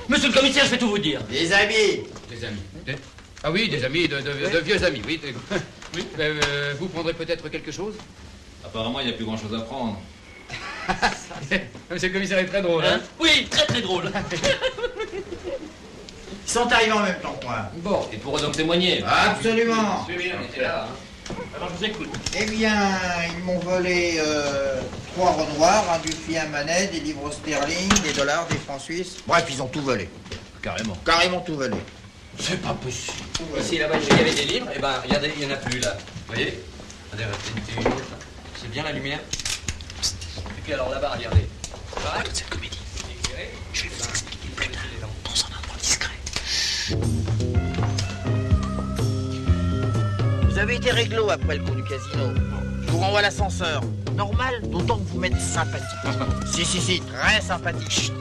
Monsieur le commissaire, je vais tout vous dire! Des amis. Des amis. Ah oui, des amis, de vieux amis, oui. Oui, vous prendrez peut-être quelque chose? Apparemment, il n'y a plus grand-chose à prendre. Monsieur le commissaire est très drôle, hein? Oui, très très drôle! Ils sont arrivés en même temps que moi. Bon, ils pourront donc témoigner. Absolument. On était là, hein. Alors, je vous écoute. Eh bien, ils m'ont volé 3 renoirs, un buffet, un manet, des livres sterling, des dollars, des francs suisses. Bref, ils ont tout volé. Carrément. Carrément tout volé. C'est pas possible. Ici, là-bas, il y avait des livres, et ben, regardez, il n'y en a plus, là. Vous voyez? Regardez, c'est bien la lumière. Et puis alors là-bas, regardez. C'est pareil. Toute cette comédie. Je vais vous expliquer plus tard, dans un endroit discret. Vous avez été réglo après le coup du casino. Je vous renvoie l'ascenseur. Normal, d'autant que vous m'êtes sympathique. Si, très sympathique. Chut.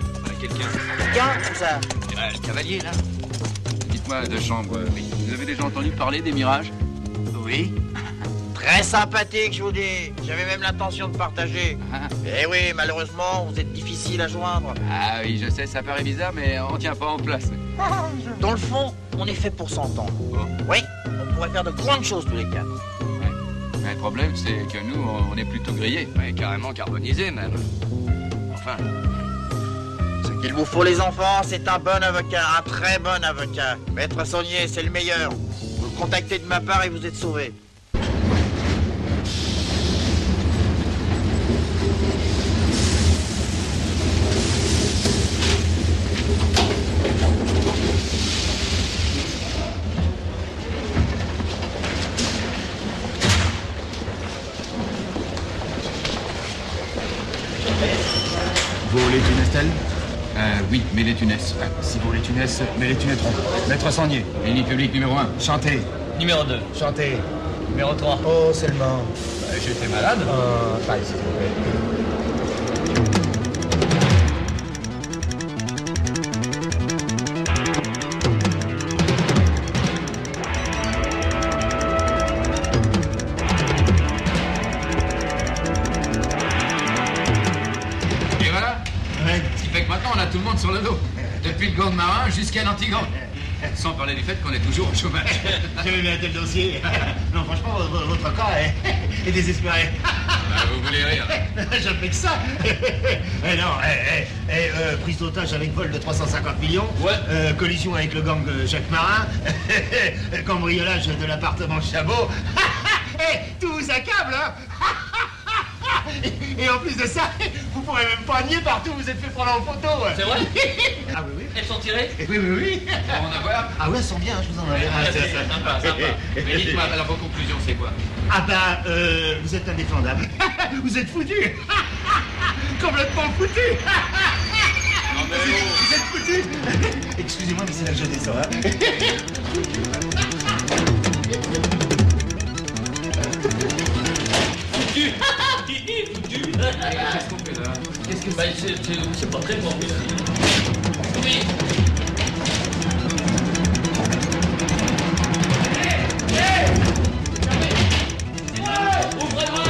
Quelqu'un. Quelqu'un, tout ça. Le cavalier, là. Dites-moi, de chambre, vous avez déjà entendu parler des mirages? Oui. Très sympathique, je vous dis. J'avais même l'intention de partager. Eh oui, malheureusement, vous êtes difficile à joindre. Ah oui, je sais, ça paraît bizarre, mais on tient pas en place. Dans le fond, on est fait pour s'entendre. Oui, on pourrait faire de grandes choses tous les quatre. Ouais. Le problème, c'est que nous, on est plutôt grillés. Ouais, carrément carbonisés, même. Enfin... Ce qu'il vous faut, les enfants, c'est un bon avocat, un très bon avocat. Maître Saunier, c'est le meilleur. Vous le contactez de ma part et vous êtes sauvés. vaut les tunesses-t-elle? Oui, mais les tunesses. Si vaut les tunesses, mais les tunétrons. Maître Sannier. Ennemi public numéro 1. Chantez. Numéro 2. Chantez. Numéro 3. Oh, seulement. J'étais malade. Pas ici, s'il vous plaît. On a tout le monde sur le dos. Depuis le gant de marin jusqu'à l'antigant. Sans parler du fait qu'on est toujours au chômage. J'avais bien un tel dossier. Non, franchement, votre cas est désespéré. Vous voulez rire? Je fais que ça. Non, prise d'otage avec vol de 350 millions. Ouais. Collision avec le gang Jacques Marin. Cambriolage de l'appartement Chabot. Tout vous accable, hein. Et en plus de ça, vous pourrez même pas nier partout où vous êtes fait prendre en photo. C'est vrai? Ah oui, oui. Elles sont tirées? Oui. On en a voir? Ah ouais, elles sont bien, je vous en enverrai. Sympa. Mais dites-moi, alors vos conclusions, c'est quoi? Ah bah, vous êtes indéfendable. Vous êtes foutus. Complètement foutus. Non mais vous êtes foutus. Excusez-moi, mais c'est là que je descends. Qu'est-ce qu'on fait là? Qu'est-ce que c'est pas très bon. Oui. Ouvrez-moi.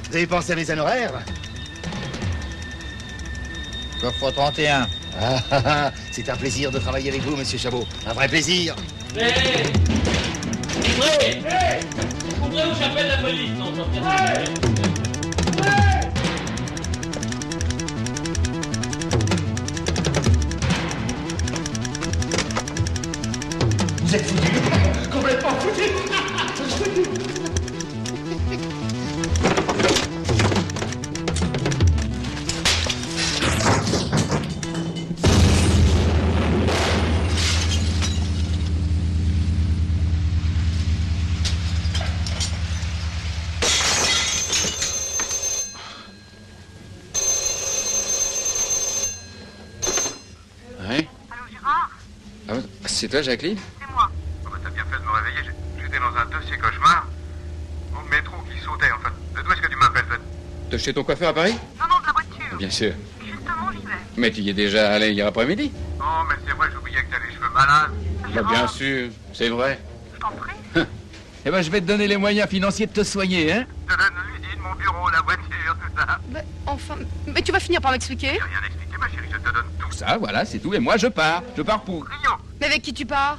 Vous avez pensé à mes honoraires? Coffre 31. C'est un plaisir de travailler avec vous, monsieur Chabot. Un vrai plaisir. Ouvrez! Ouvrez ou j'appelle la police! Non, Vous êtes foutus. Complètement foutus. C'est toi, Jacqueline? C'est moi. Oh bah, t'as bien fait de me réveiller. J'étais dans un dossier cauchemar. Au métro qui sautait, en fait. D'où est-ce que tu m'appelles, fait? De chez ton coiffeur à Paris? Non, de la voiture. Bien sûr. Justement, j'y vais. Mais tu y es déjà allé hier après-midi? Oh, mais c'est vrai, j'oubliais que t'as les cheveux malades. Bah, bien sûr, c'est vrai. Je t'en prie. Eh ben, je vais te donner les moyens financiers de te soigner, hein? Je te donne l'usine, mon bureau, la voiture, tout ça. Bah, enfin, mais tu vas finir par m'expliquer. J'ai rien expliqué, ma chérie, je te donne tout. Ça, voilà, c'est tout. Et moi, je pars. Je pars pour... Rio. Mais avec qui tu pars?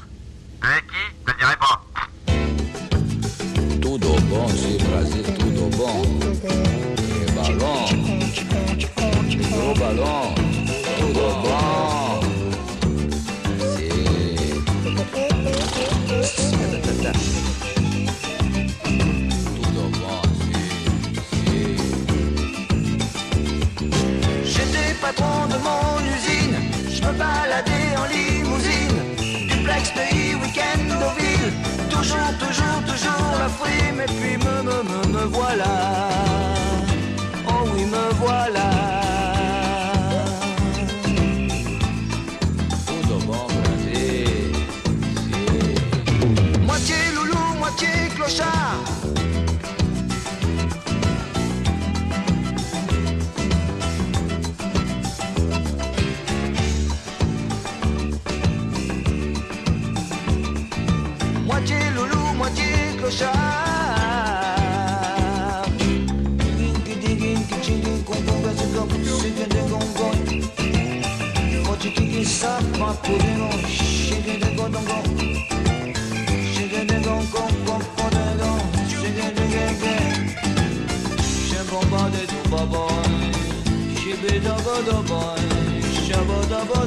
Avec qui? Je te dirai pas. Tudo bom, se Brasil, tudo bom. E balão, o balão, tudo bom. J'étais patron de mon usine, je me baladais en limousine, duplex, pays, week-end, Deauville, toujours la frime, et puis me voilà, oh oui, me voilà. Moitié loulou, moitié clochard. Moitié loulou, moitié clochard. Shabba